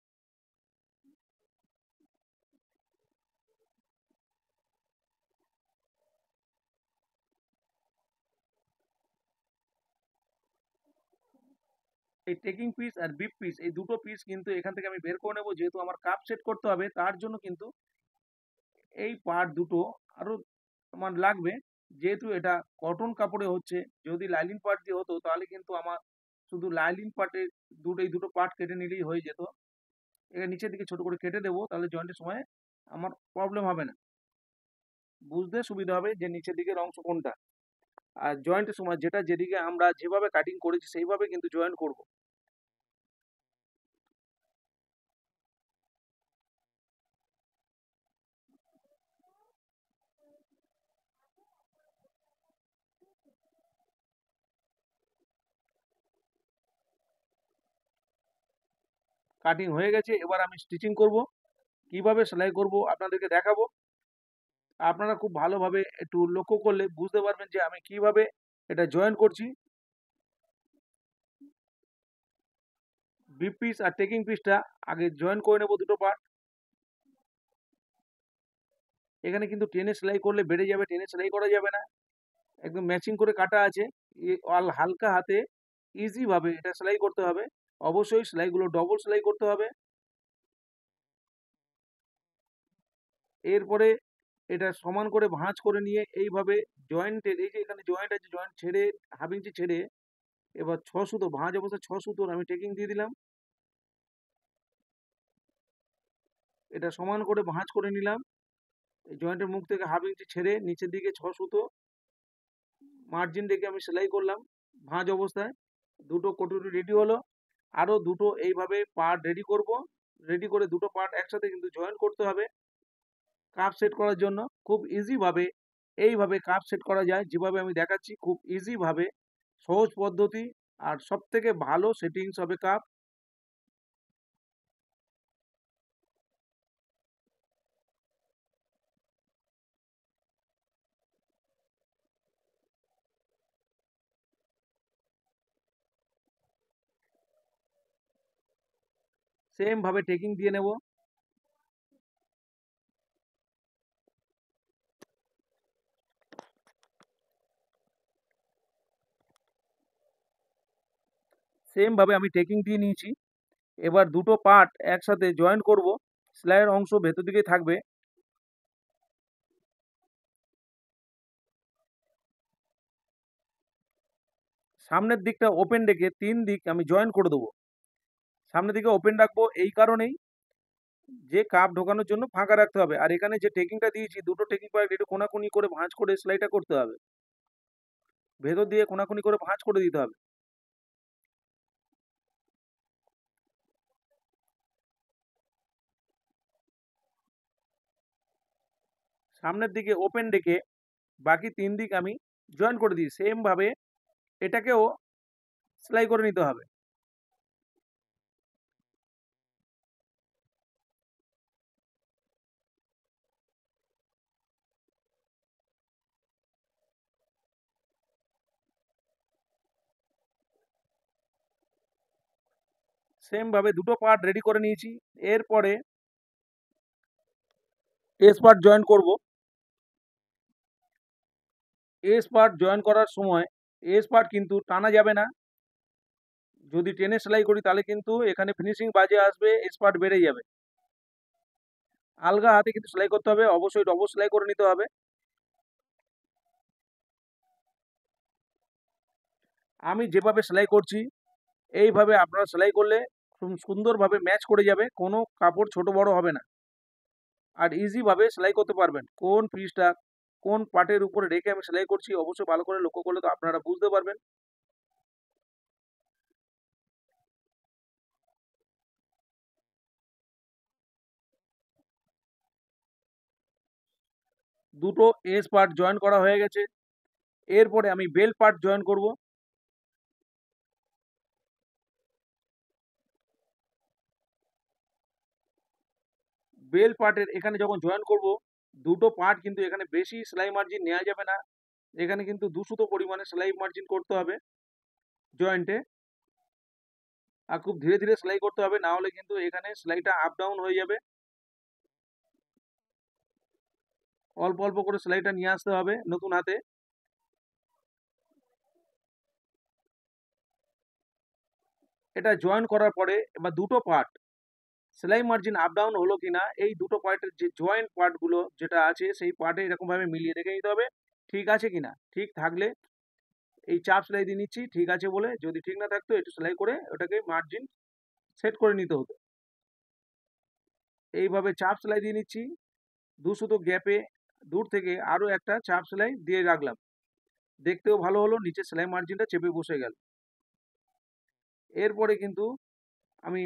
এই টেকিং পিস আর বিপ পিস এই দুটো পিস কিন্তু এখান থেকে আমি বের করে নেবো, যেহেতু আমার কাপ সেট করতে হবে তার জন্য কিন্তু এই পার্ট দুটো আরো আমার লাগবে। যেহেতু এটা কটন কাপড়ে হচ্ছে, যদি লাইলিন পার্ট দিয়ে হতো তাহলে কিন্তু আমার শুধু লাইলিন পার্টের এই দুটো পার্ট কেটে নিলেই হয়ে যেত। এটা নিচের দিকে ছোট করে কেটে দেবো, তাহলে জয়েন্টের সময় আমার প্রবলেম হবে না, বুঝতে সুবিধা হবে যে নিচের দিকের অংশ কোনটা। আর জয়েন্টের সময় যেটা যেদিকে আমরা যেভাবে কাটিং করেছি সেইভাবে কিন্তু জয়েন্ট করব। কাটিং হয়ে গেছে, এবার আমি স্টিচিং করব। কিভাবে সেলাই করব আপনাদেরকে দেখাবো। আপনারা খুব ভালোভাবে একটু লক্ষ্য করলে বুঝতে পারবেন যে আমি কিভাবে এটা জয়েন করছি। বিপ পিস আর টেকিং পিসটা আগে জয়েন করে নেব দুটো পার্ট। এখানে কিন্তু টেনে সেলাই করলে বেড়ে যাবে, টেনে সেলাই করা যাবে না, একদম ম্যাচিং করে কাটা আছে। হালকা হাতে ইজি ভাবে এটা সেলাই করতে হবে। অবশ্যই সেলাইগুলো ডবল সেলাই করতে হবে। এরপরে এটা সমান করে ভাঁজ করে নিয়ে এইভাবে জয়েন্টের, এই যে এখানে জয়েন্ট আছে, জয়েন্ট ছেড়ে হাফ ইঞ্চি ছেড়ে এবার 6 সুতো ভাঁজ অবস্থায় 6 সুতোর আমি টেকিং দিয়ে দিলাম। এটা সমান করে ভাঁজ করে নিলাম। এই জয়েন্টের মুখ থেকে হাফ ইঞ্চি ছেড়ে নিচের দিকে 6 সুতো মার্জিন রেখে আমি সেলাই করলাম ভাঁজ অবস্থায়। দুটো কটুরি রেডি হলো। আরো দুটো এইভাবে পার্ট রেডি করব। রেডি করে দুটো পার্ট একসাথে কিন্তু জয়েন করতে হবে কাপ সেট করার জন্য। খুব ইজি ভাবে এইভাবে কাপ সেট করা যায়, যেভাবে আমি দেখাচ্ছি খুব ইজি ভাবে, সহজ পদ্ধতি, আর সব থেকে ভালো সেটিংস হবে কাপ। সেম ভাবে টেকিং দিয়ে নেব। সেম ভাবে আমি টেকিং দিয়ে নিয়েছি। এবার দুটো পার্ট একসাথে জয়েন করব। সেলাইয়ের অংশ ভেতর দিকে থাকবে। সামনের দিকটা ওপেন রেখে 3 দিক আমি জয়েন করে দেবো। সামনের দিকে ওপেন রাখবো এই কারণেই যে কাপ ঢোকানোর জন্য ফাঁকা রাখতে হবে। আর এখানে যে টেকিংটা দিয়েছি দুটো টেকিং পয়েন্ট একটু কোনাকুনি করে ভাঁজ করে সেলাইটা করতে হবে, ভেতর দিয়ে কোনাকুনি করে ভাঁজ করে দিতে হবে। সামনের দিকে ওপেন রেখে বাকি 3 দিক আমি জয়েন করে দিই। সেম ভাবে এটাকেও সেলাই করে নিতে হবে। সেম ভাবে দুটো পার্ট রেডি করে নিয়েছি। এরপরে এস পার্ট জয়েন করব। এস পার্ট জয়েন করার সময় এস পার্ট কিন্তু টানা যাবে না। যদি টেনে সেলাই করি তাহলে কিন্তু এখানে ফিনিশিং বাজে আসবে, এস পার্ট বেড়ে যাবে। আলগা হাতে কিন্তু সেলাই করতে হবে, অবশ্যই ডবল সেলাই করে নিতে হবে। আমি যেভাবে সেলাই করছি এইভাবে আপনারা সেলাই করলে সুন্দরভাবে ম্যাচ করে যাবে, কোনো কাপড় ছোট বড় হবে না, আর ইজিভাবে সেলাই করতে পারবেন। কোন পিসটা কোন পার্টের উপরে রেখে আমি সেলাই করছি অবশ্যই ভালো করে লক্ষ্য করলে তো আপনারা বুঝতে পারবেন। দুটো এস পার্ট জয়েন করা হয়ে গেছে। এরপরে আমি বেল পার্ট জয়েন করব। বেল পার্টের এখানে যখন জয়েন করব, দুটো পার্ট কিন্তু এখানে বেশি সেলাই মার্জিন নেওয়া যাবে না। এখানে কিন্তু 2 সুতো পরিমাণে সেলাই মার্জিন করতে হবে জয়েন্টে, আর খুব ধীরে ধীরে সেলাই করতে হবে, না হলে কিন্তু এখানে সেলাইটা আপ ডাউন হয়ে যাবে। অল্প অল্প করে সেলাইটা নিয়ে আসতে হবে নতুন হাতে। এটা জয়েন করার পরে এবার দুটো পার্ট সেলাই মার্জিন আপ ডাউন হলো কিনা, এই দুটো পার্টের যে জয়েন্ট পার্টগুলো যেটা আছে সেই পার্টে এরকমভাবে মিলিয়ে দেখে নিতে হবে ঠিক আছে কিনা। ঠিক থাকলে এই চাপ সেলাই দিয়ে নিচ্ছি ঠিক আছে বলে, যদি ঠিক না থাকতো একটু সেলাই করে ওটাকে মার্জিন সেট করে নিতে হতো। এইভাবে চাপ সেলাই দিয়ে নিচ্ছি, 2 সুতো গ্যাপে দূর থেকে আরও একটা চাপ সেলাই দিয়ে রাখলাম, দেখতেও ভালো হলো, নিচে সেলাই মার্জিনটা চেপে বসে গেল। এরপরে কিন্তু আমি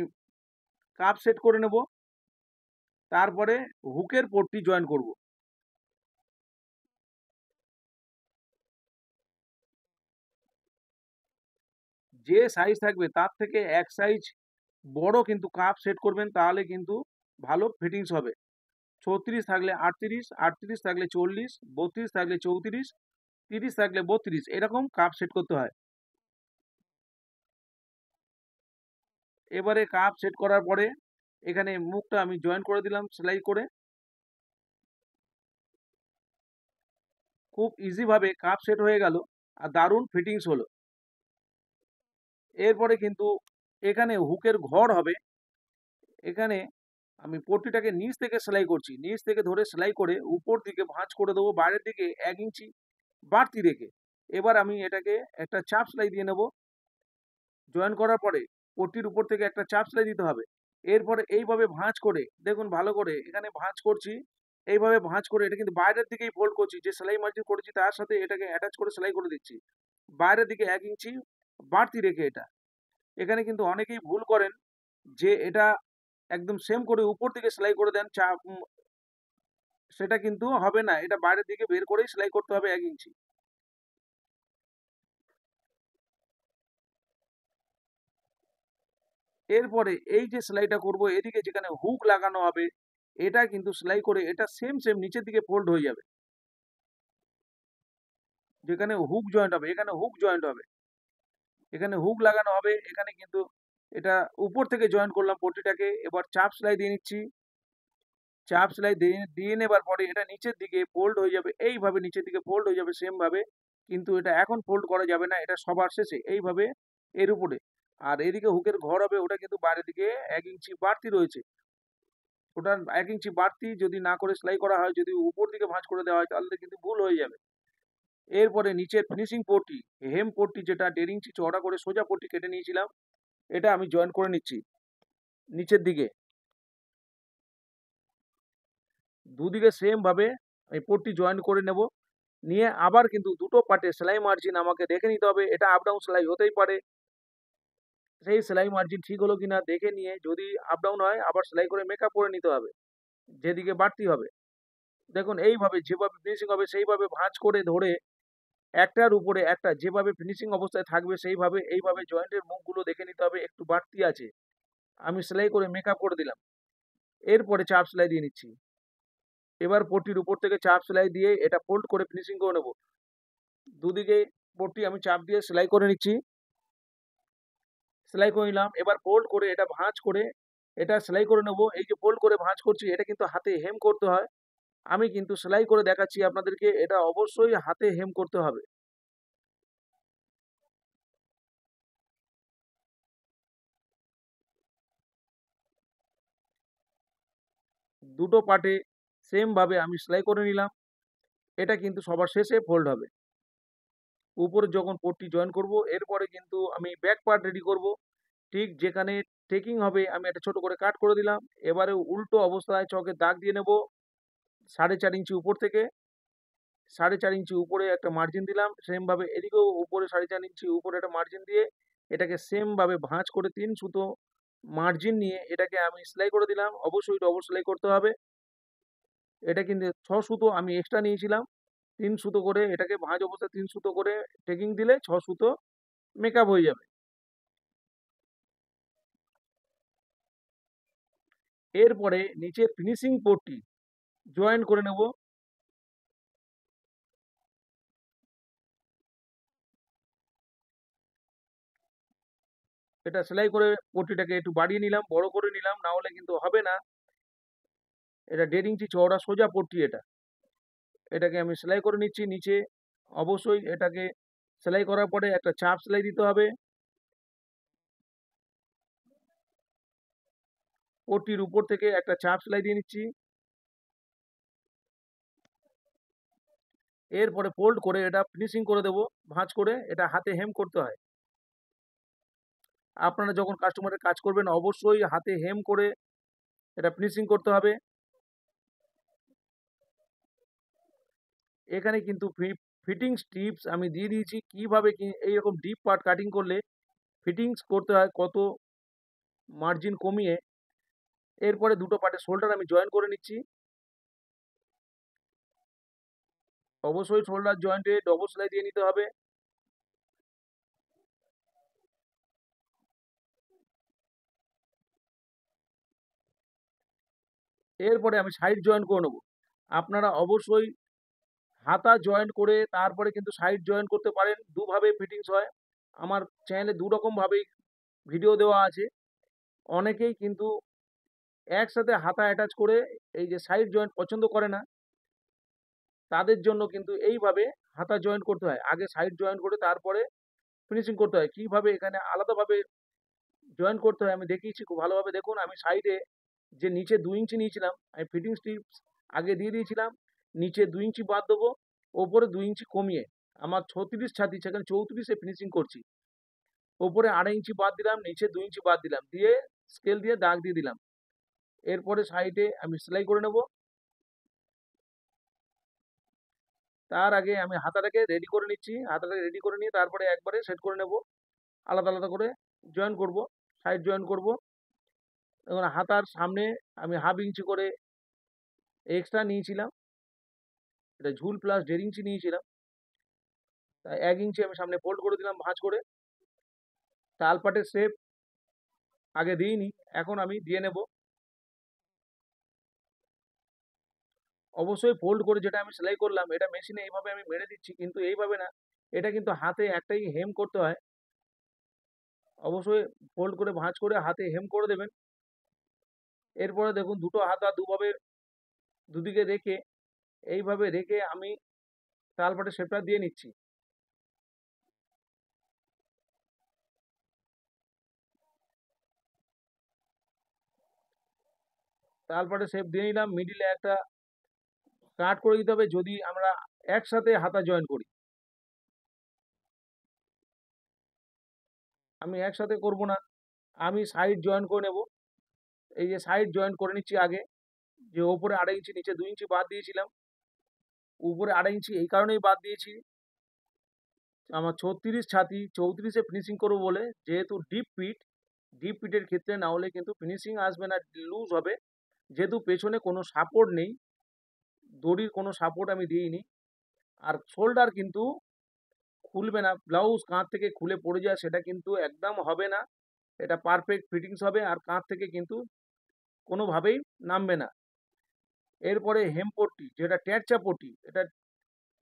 কাপ সেট করে নেব, তারপরে হুকের পট্টি জয়েন করব। যে সাইজ থাকবে তার থেকে এক সাইজ বড় কিন্তু কাপ সেট করবেন, তাহলে কিন্তু ভালো ফিটিংস হবে। 36 থাকলে 38, 38 থাকলে 40, 32 থাকলে 34, 30 থাকলে 32, এরকম কাপ সেট করতে হয়। এবারে কাপ সেট করার পরে এখানে মুখটা আমি জয়েন করে দিলাম সেলাই করে। খুব ইজিভাবে কাপ সেট হয়ে গেল আর দারুণ ফিটিংস হলো। এরপরে কিন্তু এখানে হুকের ঘর হবে। এখানে আমি পট্টিটাকে নিচ থেকে সেলাই করছি, নিচ থেকে ধরে সেলাই করে উপর দিকে ভাঁজ করে দেবো বাইরের দিকে 1 ইঞ্চি বাড়তি রেখে। এবার আমি এটাকে একটা চাপ সেলাই দিয়ে নেব। জয়েন করার পরে পট্টির উপর থেকে একটা চাপ সেলাই দিতে হবে। এরপরে এইভাবে ভাঁজ করে দেখুন ভালো করে এখানে ভাঁজ করছি, এইভাবে ভাঁজ করে এটা কিন্তু বাইরের দিকেই ফোল্ড করছি, যে সেলাই মার্জিন করেছি তার সাথে এটাকে অ্যাটাচ করে সেলাই করে দিচ্ছি বাইরের দিকে 1 ইঞ্চি বাড়তি রেখে। এটা এখানে কিন্তু অনেকেই ভুল করেন যে এটা একদম সেম করে উপর দিকে সেলাই করে দেন, সেটা কিন্তু হবে না, এটা বাইরের দিকে বের করেই সেলাই করতে হবে 1 ইঞ্চি। এরপরে এই যে সেলাইটা করব এদিকে যেখানে হুক লাগানো হবে এটা কিন্তু সেলাই করে এটা সেম সেম নিচের দিকে ফোল্ড হয়ে যাবে। যেখানে হুক জয়েন্ট হবে এখানে হুক জয়েন্ট হবে, এখানে হুক লাগানো হবে, এখানে কিন্তু এটা উপর থেকে জয়েন করলাম পট্টিটাকে। এবার চাপ সেলাই দিয়ে নিচ্ছি, চাপ সেলাই দিয়ে দিয়ে নেবার পরে এটা নিচের দিকে ফোল্ড হয়ে যাবে, এইভাবে নিচের দিকে ফোল্ড হয়ে যাবে সেম ভাবে। কিন্তু এটা এখন ফোল্ড করা যাবে না, এটা সবার শেষে এইভাবে এর উপরে। আর এদিকে হুকের ঘর হবে, ওটা কিন্তু বাইরের দিকে 1 ইঞ্চি বাড়তি রয়েছে, ওটা 1 ইঞ্চি বাড়তি যদি না করে সেলাই করা হয়, যদি উপর দিকে ভাঁজ করে দেওয়া হয় তাহলে কিন্তু ভুল হয়ে যাবে। এরপরে নিচের ফিনিশিং পট্টি, হেম পট্টি যেটা 1.5 ইঞ্চি চওড়া করে সোজা পট্টি কেটে নিয়েছিলাম, এটা আমি জয়েন করে নিচ্ছি নিচের দিকে। দুদিকে সেম ভাবে আমি পট্টি জয়েন করে নেব, নিয়ে আবার কিন্তু দুটো পার্টে সেলাই মার্জিন আমাকে দেখে নিতে হবে, এটা আপ ডাউন সেলাই হতেই পারে। সেই সেলাই মার্জিন ঠিক হলো কিনা দেখে নিয়ে যদি আপ ডাউন হয় আবার সেলাই করে মেকআপ করে নিতে হবে যেদিকে বাড়তি হবে। দেখুন এইভাবে যেভাবে ফিনিশিং হবে সেইভাবে ভাঁজ করে ধরে একটার উপরে একটা যেভাবে ফিনিশিং অবস্থায় থাকবে সেইভাবে এইভাবে জয়েন্টের মুখগুলো দেখে নিতে হবে একটু বাড়তি আছে, আমি সেলাই করে মেকআপ করে দিলাম। এরপরে চাপ সেলাই দিয়ে নিচ্ছি। এবার পট্টির উপর থেকে চাপ সেলাই দিয়ে এটা ফোল্ড করে ফিনিশিং করে নেব। দুদিকে পট্টি আমি চাপ দিয়ে সেলাই করে নিচ্ছি, সেলাই করে নিলাম। এবার ফোল্ড করে এটা ভাঁজ করে এটা সেলাই করে নেব। এই যে ফোল্ড করে ভাঁজ করছি এটা কিন্তু হাতে হেম করতে হয়, আমি কিন্তু সেলাই করে দেখাচ্ছি আপনাদেরকে, এটা অবশ্যই হাতে হেম করতে হবে। দুটো পার্টে সেম ভাবে আমি সেলাই করে নিলাম। এটা কিন্তু সবার শেষে ফোল্ড হবে। উপরে যখন পট্টি জয়েন করব, এরপরে কিন্তু আমি ব্যাক পার্ট রেডি করব। ঠিক যেখানে টেকিং হবে আমি একটা ছোট করে কাট করে দিলাম। এবারে উল্টো অবস্থায় চকের দাগ দিয়ে নেব 4.5 ইঞ্চি উপর থেকে। 4.5 ইঞ্চি উপরে একটা মার্জিন দিলাম। সেম ভাবে এদিকেও উপরে 4.5 ইঞ্চি উপরে একটা মার্জিন দিয়ে এটাকে সেম ভাবে ভাঁজ করে 3 সুতো মার্জিন নিয়ে এটাকে আমি সেলাই করে দিলাম। অবশ্যই ডবল সেলাই করতে হবে। এটা কিন্তু 6 সুতো আমি এক্সট্রা নিয়েছিলাম। 3 সুতো করে এটাকে ভাঁজ অবস্থায় 3 সুতো করে টেকিং দিলে 6 সুতো মেকআপ হয়ে যাবে। এরপরে নিচে ফিনিশিং পট্টি জয়েন করে নেব। এটা সেলাই করে পট্টিটাকে একটু বাড়িয়ে নিলাম, বড় করে নিলাম, না হলে কিন্তু হবে না। এটা 1.5 ইঞ্চি চওড়া সোজা পট্টি এটা। এটাকে আমি সেলাই করে নিচ্ছি নিচে। অবশ্যই এটাকে সেলাই করার পরে একটা চাপ সেলাই দিতে হবে। পট্টির উপর থেকে একটা চাপ সেলাই দিয়ে নিচ্ছি। এরপরে ফোল্ড করে এটা ফিনিশিং করে দেব ভাঁজ করে। এটা হাতে হেম করতে হয়। আপনারা যখন কাস্টমারের কাজ করবেন অবশ্যই হাতে হেম করে এটা ফিনিশিং করতে হবে। এখানে কিন্তু ফিটিংস টিপস আমি দিয়ে দিয়েছি কিভাবে কি এইরকম ডিপ পার্ট কাটিং করলে ফিটিংস করতে হয়, কত মার্জিন কমিয়ে। এরপরে দুটো পার্টের শোল্ডার আমি জয়েন করে নিচ্ছি। অবশ্যই শোল্ডার জয়েন্টে ডবল সেলাই দিয়ে নিতে হবে। এরপরে আমি সাইড জয়েন করে নেব। আপনারা অবশ্যই হাতা জয়েন্ট করে তারপরে কিন্তু সাইড জয়েন করতে পারেন। দুভাবে ফিটিংস হয়। আমার চ্যানেলে দু রকম ভাবেই ভিডিও দেওয়া আছে। অনেকেই কিন্তু একসাথে হাতা অ্যাটাচ করে এই যে সাইড জয়েন্ট পছন্দ করে না, তাদের জন্য কিন্তু এইভাবে হাতা জয়েন্ট করতে হয়। আগে সাইড জয়েন করে তারপরে ফিনিশিং করতে হয়। কিভাবে এখানে আলাদাভাবে জয়েন করতে হয় আমি দেখিয়েছি খুব ভালোভাবে দেখুন। আমি সাইডে যে নিচে 2 ইঞ্চি নিয়েছিলাম, আমি ফিটিংস টিপস আগে দিয়ে দিয়েছিলাম। নিচে 2 ইঞ্চি বাদ দেবো, ওপরে 2 ইঞ্চি কমিয়ে। আমার 36 ছাতি সেখানে 34 এ ফিনিশিং করছি। ওপরে 2.5 ইঞ্চি বাদ দিলাম, নিচে 2 ইঞ্চি বাদ দিলাম। দিয়ে স্কেল দিয়ে দাগ দিয়ে দিলাম। এরপরে সাইডে আমি সেলাই করে নেব। তার আগে আমি হাতাটাকে রেডি করে নিচ্ছি। হাতাটাকে রেডি করে নিয়ে তারপরে একবারে সেট করে নেব। আলাদা, আলাদা করে জয়েন করব, সাইড জয়েন করব। এখন হাতার সামনে আমি 1/2 ইঞ্চি করে এক্সট্রা নিয়েছিলাম। এটা ঝুল প্লাস 1.5 ইঞ্চি নিয়েছিলাম। তাই 1 ইঞ্চি আমি সামনে ফোল্ড করে দিলাম ভাঁজ করে। তালপাটের শেপ আগে দিইনি, এখন আমি দিয়ে নেব। অবশ্যই ফোল্ড করে যেটা আমি সেলাই করলাম এটা মেশিনে এইভাবে আমি মেরে দিচ্ছি, কিন্তু এইভাবে না। এটা কিন্তু হাতে একটাই হেম করতে হয়। অবশ্যই ফোল্ড করে ভাঁজ করে হাতে হেম করে দেবেন। এরপরে দেখুন দুটো হাতা দুভাবে দুদিকে রেখে এইভাবে রেখে আমি তালপাটের শেপটা দিয়ে নিচ্ছি। তালপাটের শেপ দিয়ে নিলাম। মিডিলে একটা কাট করে দিতে হবে যদি আমরা একসাথে হাতা জয়েন করি। আমি একসাথে করব না, আমি সাইড জয়েন করে নেব। এই যে সাইড জয়েন করে নিচ্ছি আগে। যে ওপরে 2.5 ইঞ্চি নিচে 2 ইঞ্চি বাদ দিয়েছিলাম। উপরে 2.5 ইঞ্চি এই কারণেই বাদ দিয়েছি, আমার 36 ছাতি 34 এ ফিনিশিং করবো বলে। যেহেতু ডিপ পিটের ক্ষেত্রে না হলে কিন্তু ফিনিশিং আসবে না, লুজ হবে। যেহেতু পেছনে কোনো সাপোর্ট নেই, দড়ির কোনো সাপোর্ট আমি দিইনি। আর শোল্ডার কিন্তু খুলবে না, ব্লাউজ কাঁধ থেকে খুলে পড়ে যায় সেটা কিন্তু একদম হবে না। এটা পারফেক্ট ফিটিংস হবে আর কাঁধ থেকে কিন্তু কোনোভাবেই নামবে না। এরপরে হেম পট্টি যেটা টেরচা পট্টি, এটা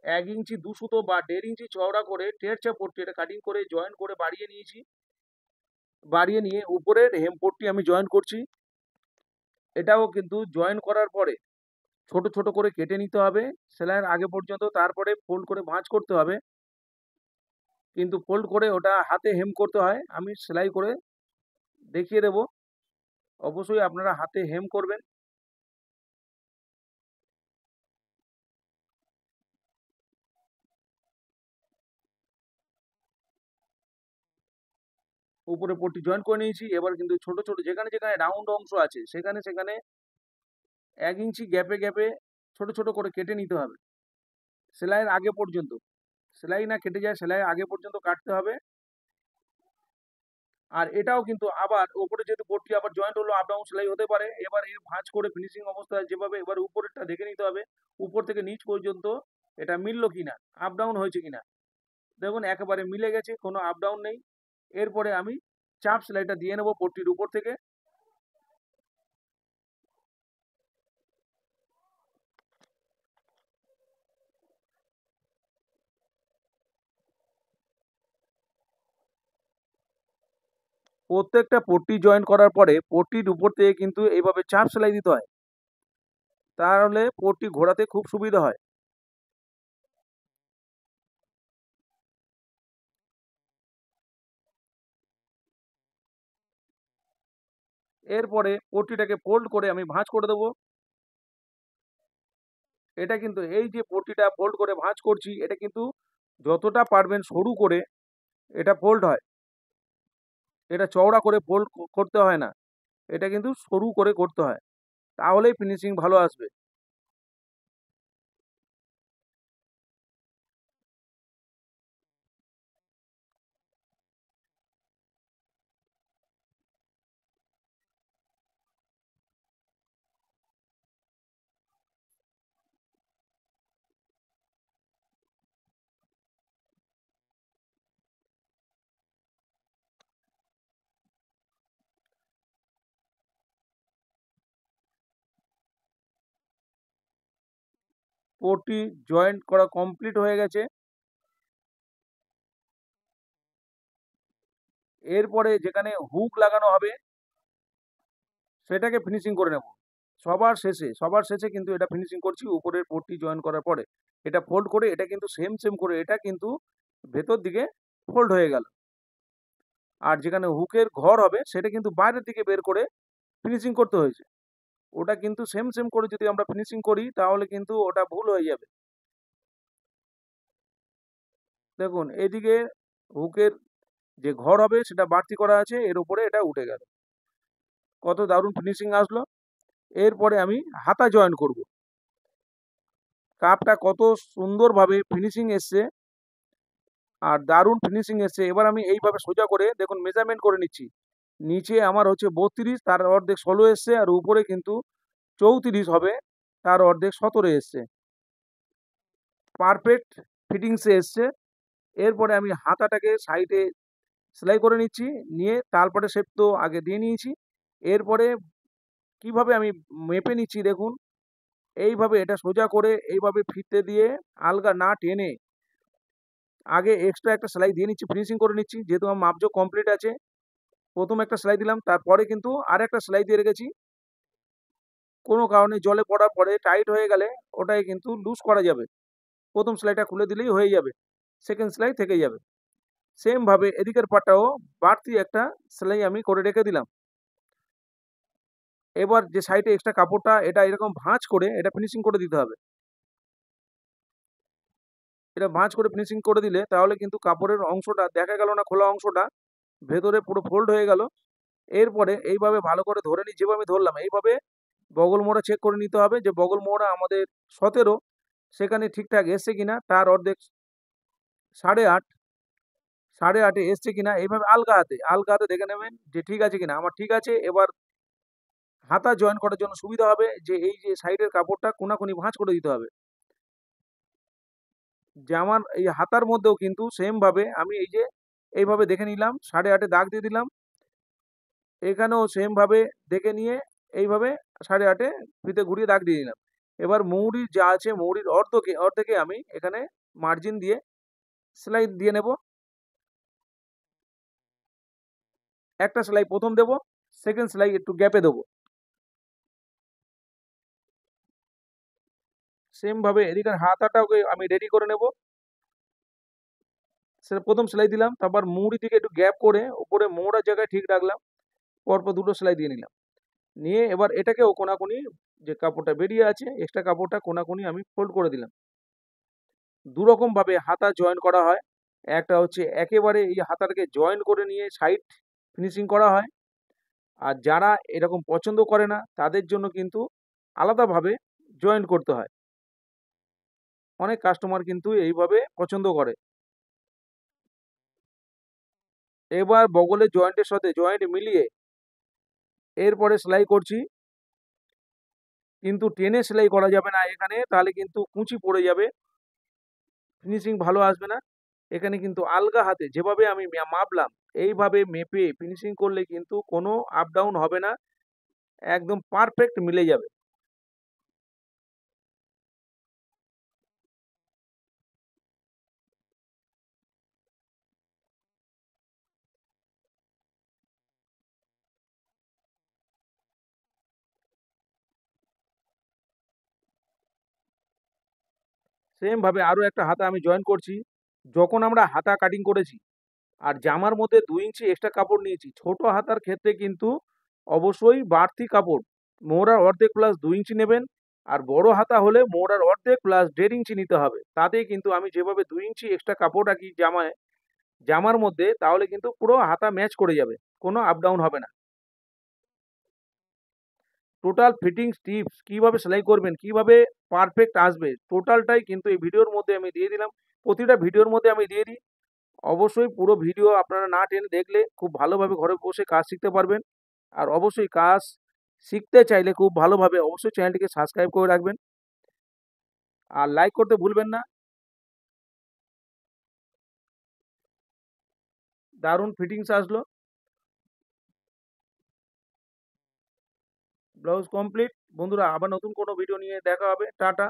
1 ইঞ্চি 2 সুতো বা 1.5 ইঞ্চি চওড়া করে টেরচা পট্টি এটা কাটিং করে জয়েন করে বাড়িয়ে নিয়েছি। বাড়িয়ে নিয়ে উপরের হেম পট্টি আমি জয়েন করছি। এটাও কিন্তু জয়েন করার পরে ছোট ছোট করে কেটে নিতে হবে সেলাইয়ের আগে পর্যন্ত, তারপরে ফোল্ড করে ভাঁজ করতে হবে। কিন্তু ফোল্ড করে ওটা হাতে হেম করতে হয়, আমি সেলাই করে দেখিয়ে দেব। অবশ্যই আপনারা হাতে হেম করবেন। উপরে পট্টি জয়েন করে নিয়েছি। এবার কিন্তু ছোট ছোট যেখানে যেখানে রাউন্ড অংশ আছে সেখানে সেখানে 1 ইঞ্চি গ্যাপে গ্যাপে ছোট ছোট করে কেটে নিতে হবে সেলাইয়ের আগে পর্যন্ত। সেলাই না কেটে যায়, সেলাইয়ের আগে পর্যন্ত কাটতে হবে। আর এটাও কিন্তু আবার উপরে যেহেতু পট্টি আবার জয়েন্ট হলো, আপ ডাউন সেলাই হতে পারে। এবার এই ভাঁজ করে ফিনিশিং অবস্থায় যেভাবে, এবার উপরেরটা দেখে নিতে হবে উপর থেকে নিচ পর্যন্ত এটা মিললো কিনা, আপ ডাউন হয়েছে কিনা। দেখুন একেবারে মিলে গেছে, কোনো আপ ডাউন নেই। এরপরে আমি চাপ সেলাইটা দিয়ে নেবো পট্টির উপর থেকে। প্রত্যেকটা পট্টি জয়েন করার পরে পট্টির উপর থেকে কিন্তু এইভাবে চাপ সেলাই দিতে হয়, তাহলে পট্টি ঘোরাতে খুব সুবিধা হয়। এরপরে পট্টিটাকে ফোল্ড করে আমি ভাঁজ করে দেবো। এটা কিন্তু এই যে পট্টিটা ফোল্ড করে ভাঁজ করছি, এটা কিন্তু যতটা পারবেন সরু করে এটা ফোল্ড হয়। এটা চওড়া করে ফোল্ড করতে হয় না, এটা কিন্তু সরু করে করতে হয়, তাহলেই ফিনিশিং ভালো আসবে। পট্টি জয়েন্ট করা কমপ্লিট হয়ে গেছে। এরপরে যেখানে হুক লাগানো হবে সেটাকে ফিনিশিং করে নেব সবার শেষে কিন্তু এটা ফিনিশিং করছি উপরের পট্টি জয়েন করার পরে। এটা ফোল্ড করে, এটা কিন্তু সেম সেম করে এটা কিন্তু ভেতর দিকে ফোল্ড হয়ে গেল। আর যেখানে হুকের ঘর হবে সেটা কিন্তু বাইরের দিকে বের করে ফিনিশিং করতে হয়েছে। ওটা কিন্তু সেম সেম করে যদি আমরা ফিনিশিং করি তাহলে কিন্তু ওটা ভুল হয়ে যাবে। দেখুন এদিকে হুকের যে ঘর হবে সেটা বাড়তি করা আছে, এর উপরে এটা উঠে গেল, কত দারুণ ফিনিশিং আসলো। এরপরে আমি হাতা জয়েন করব। কাপটা কত সুন্দরভাবে ফিনিশিং এসছে, আর দারুণ ফিনিশিং এসছে। এবার আমি এইভাবে সোজা করে দেখুন মেজারমেন্ট করে নিচ্ছি। নিচে আমার হচ্ছে 32, তার অর্ধেক 16 এসছে, আর উপরে কিন্তু 34 হবে, তার অর্ধেক 17 এসছে। পারফেক্ট ফিটিংসে এসছে। এরপরে আমি হাতাটাকে সাইডে সেলাই করে নিচ্ছি, নিয়ে তারপরে শেপ তো আগে দিয়ে নিয়েছি। এরপরে কিভাবে আমি মেপে নিচ্ছি দেখুন, এইভাবে এটা সোজা করে এইভাবে ফিতে দিয়ে আলগা না টেনে আগে এক্সট্রা একটা সেলাই দিয়ে নিচ্ছি, ফিনিশিং করে নিচ্ছি। যেহেতু আমার মাপজোক কমপ্লিট আছে, প্রথম একটা সেলাই দিলাম, তারপরে কিন্তু আরেকটা সেলাই দিয়ে রেখেছি। কোনো কারণে জলে পড়ার পরে টাইট হয়ে গেলে ওটাই কিন্তু লুজ করা যাবে, প্রথম সেলাইটা খুলে দিলেই হয়ে যাবে, সেকেন্ড সেলাই থেকে যাবে। সেম ভাবে এদিকের পাটটাও বাড়তি একটা সেলাই আমি করে রেখে দিলাম। এবার যে সাইডে এক্সট্রা কাপড়টা এটা এরকম ভাঁজ করে এটা ফিনিশিং করে দিতে হবে। এটা ভাঁজ করে ফিনিশিং করে দিলে তাহলে কিন্তু কাপড়ের অংশটা দেখা গেল না, খোলা অংশটা ভেতরে পুরো ফোল্ড হয়ে গেল। এরপরে এইভাবে ভালো করে ধরে নিই, যেভাবে আমি ধরলাম এইভাবে বগল মোড়া চেক করে নিতে হবে যে বগল মোড়া আমাদের 17 সেখানে ঠিকঠাক এসছে কিনা, তার অর্ধেক 8.5, 8.5 এসছে কিনা। এইভাবে আলগা হাতে দেখে নেবেন যে ঠিক আছে কিনা। আমার ঠিক আছে। এবার হাতা জয়েন করার জন্য সুবিধা হবে যে এই যে সাইডের কাপড়টা কোনাকুনি ভাঁজ করে দিতে হবে। জামার এই হাতার মধ্যেও কিন্তু সেম ভাবে আমি এই যে এইভাবে দেখে নিলাম, 8.5 দাগ দিয়ে দিলাম। এখানেও সেম ভাবে দেখে নিয়ে এইভাবে 8.5 ফিতে ঘুরিয়ে দাগ দিয়ে দিলাম। এবার মৌরির যা আছে মৌরির অর্ধেকে আমি এখানে মার্জিন দিয়ে সেলাই দিয়ে নেব। একটা সেলাই প্রথম দেব, সেকেন্ড সেলাই একটু গ্যাপে দেবো। সেম ভাবে এদিকের হাতাটাকে আমি রেডি করে নেব। প্রথম সেলাই দিলাম, তারপর মুড়ি থেকে একটু গ্যাপ করে উপরে মোড়ার জায়গায় ঠিক রাখলাম, পরপর দুটো সেলাই দিয়ে নিলাম। নিয়ে এবার এটাকেও কোনাকুনি যে কাপড়টা বেরিয়ে আছে এক্সট্রা কাপড়টা কোনাকুনি আমি ফোল্ড করে দিলাম। দুরকম ভাবে হাতা জয়েন করা হয়। একটা হচ্ছে একেবারে এই হাতাটাকে জয়েন করে নিয়ে সাইড ফিনিশিং করা হয়, আর যারা এরকম পছন্দ করে না তাদের জন্য কিন্তু আলাদাভাবে জয়েন করতে হয়। অনেক কাস্টমার কিন্তু এইভাবে পছন্দ করে। এবার বগলের জয়েন্টের সাথে জয়েন্ট মিলিয়ে এরপরে সেলাই করছি, কিন্তু টেনে সেলাই করা যাবে না এখানে, তাহলে কিন্তু কুঁচি পড়ে যাবে, ফিনিশিং ভালো আসবে না। এখানে কিন্তু আলগা হাতে যেভাবে আমি মাপলাম এইভাবে মেপে ফিনিশিং করলে কিন্তু কোনো আপ ডাউন হবে না, একদম পারফেক্ট মিলে যাবে। সেম ভাবে আরো একটা হাতা আমি জয়েন করছি। যখন আমরা হাতা কাটিং করেছি আর জামার মধ্যে 2 ইঞ্চি এক্সট্রা কাপড় নিয়েছি, ছোট হাতার ক্ষেত্রে কিন্তু অবশ্যই বাড়তি কাপড় মোহরার অর্ধেক প্লাস 2 ইঞ্চি নেবেন, আর বড় হাতা হলে মোহরার অর্ধেক প্লাস 1.5 ইঞ্চি নিতে হবে। তাতে কিন্তু আমি যেভাবে 2 ইঞ্চি এক্সট্রা কাপড় রাখি জামার মধ্যে, তাহলে কিন্তু পুরো হাতা ম্যাচ করে যাবে, কোনো আপ ডাউন হবে না। টোটাল ফিটিংস টিপস কিভাবে সেলাই করবেন, কিভাবে পারফেক্ট আসবে, টোটালটাই কিন্তু এই ভিডিওর মধ্যে আমি দিয়ে দিলাম। প্রতিটা ভিডিওর মধ্যে আমি দিয়ে দিই। অবশ্যই পুরো ভিডিও আপনারা না টেনে দেখলে খুব ভালোভাবে ঘরে বসে কাজ শিখতে পারবেন। আর অবশ্যই কাজ শিখতে চাইলে খুব ভালোভাবে অবশ্যই চ্যানেলটিকে সাবস্ক্রাইব করে রাখবেন আর লাইক করতে ভুলবেন না। দারুণ ফিটিংস আসলো। Blouse complete. বন্ধুরা আবার নতুন কোনো ভিডিও নিয়ে দেখা হবে। টাটা।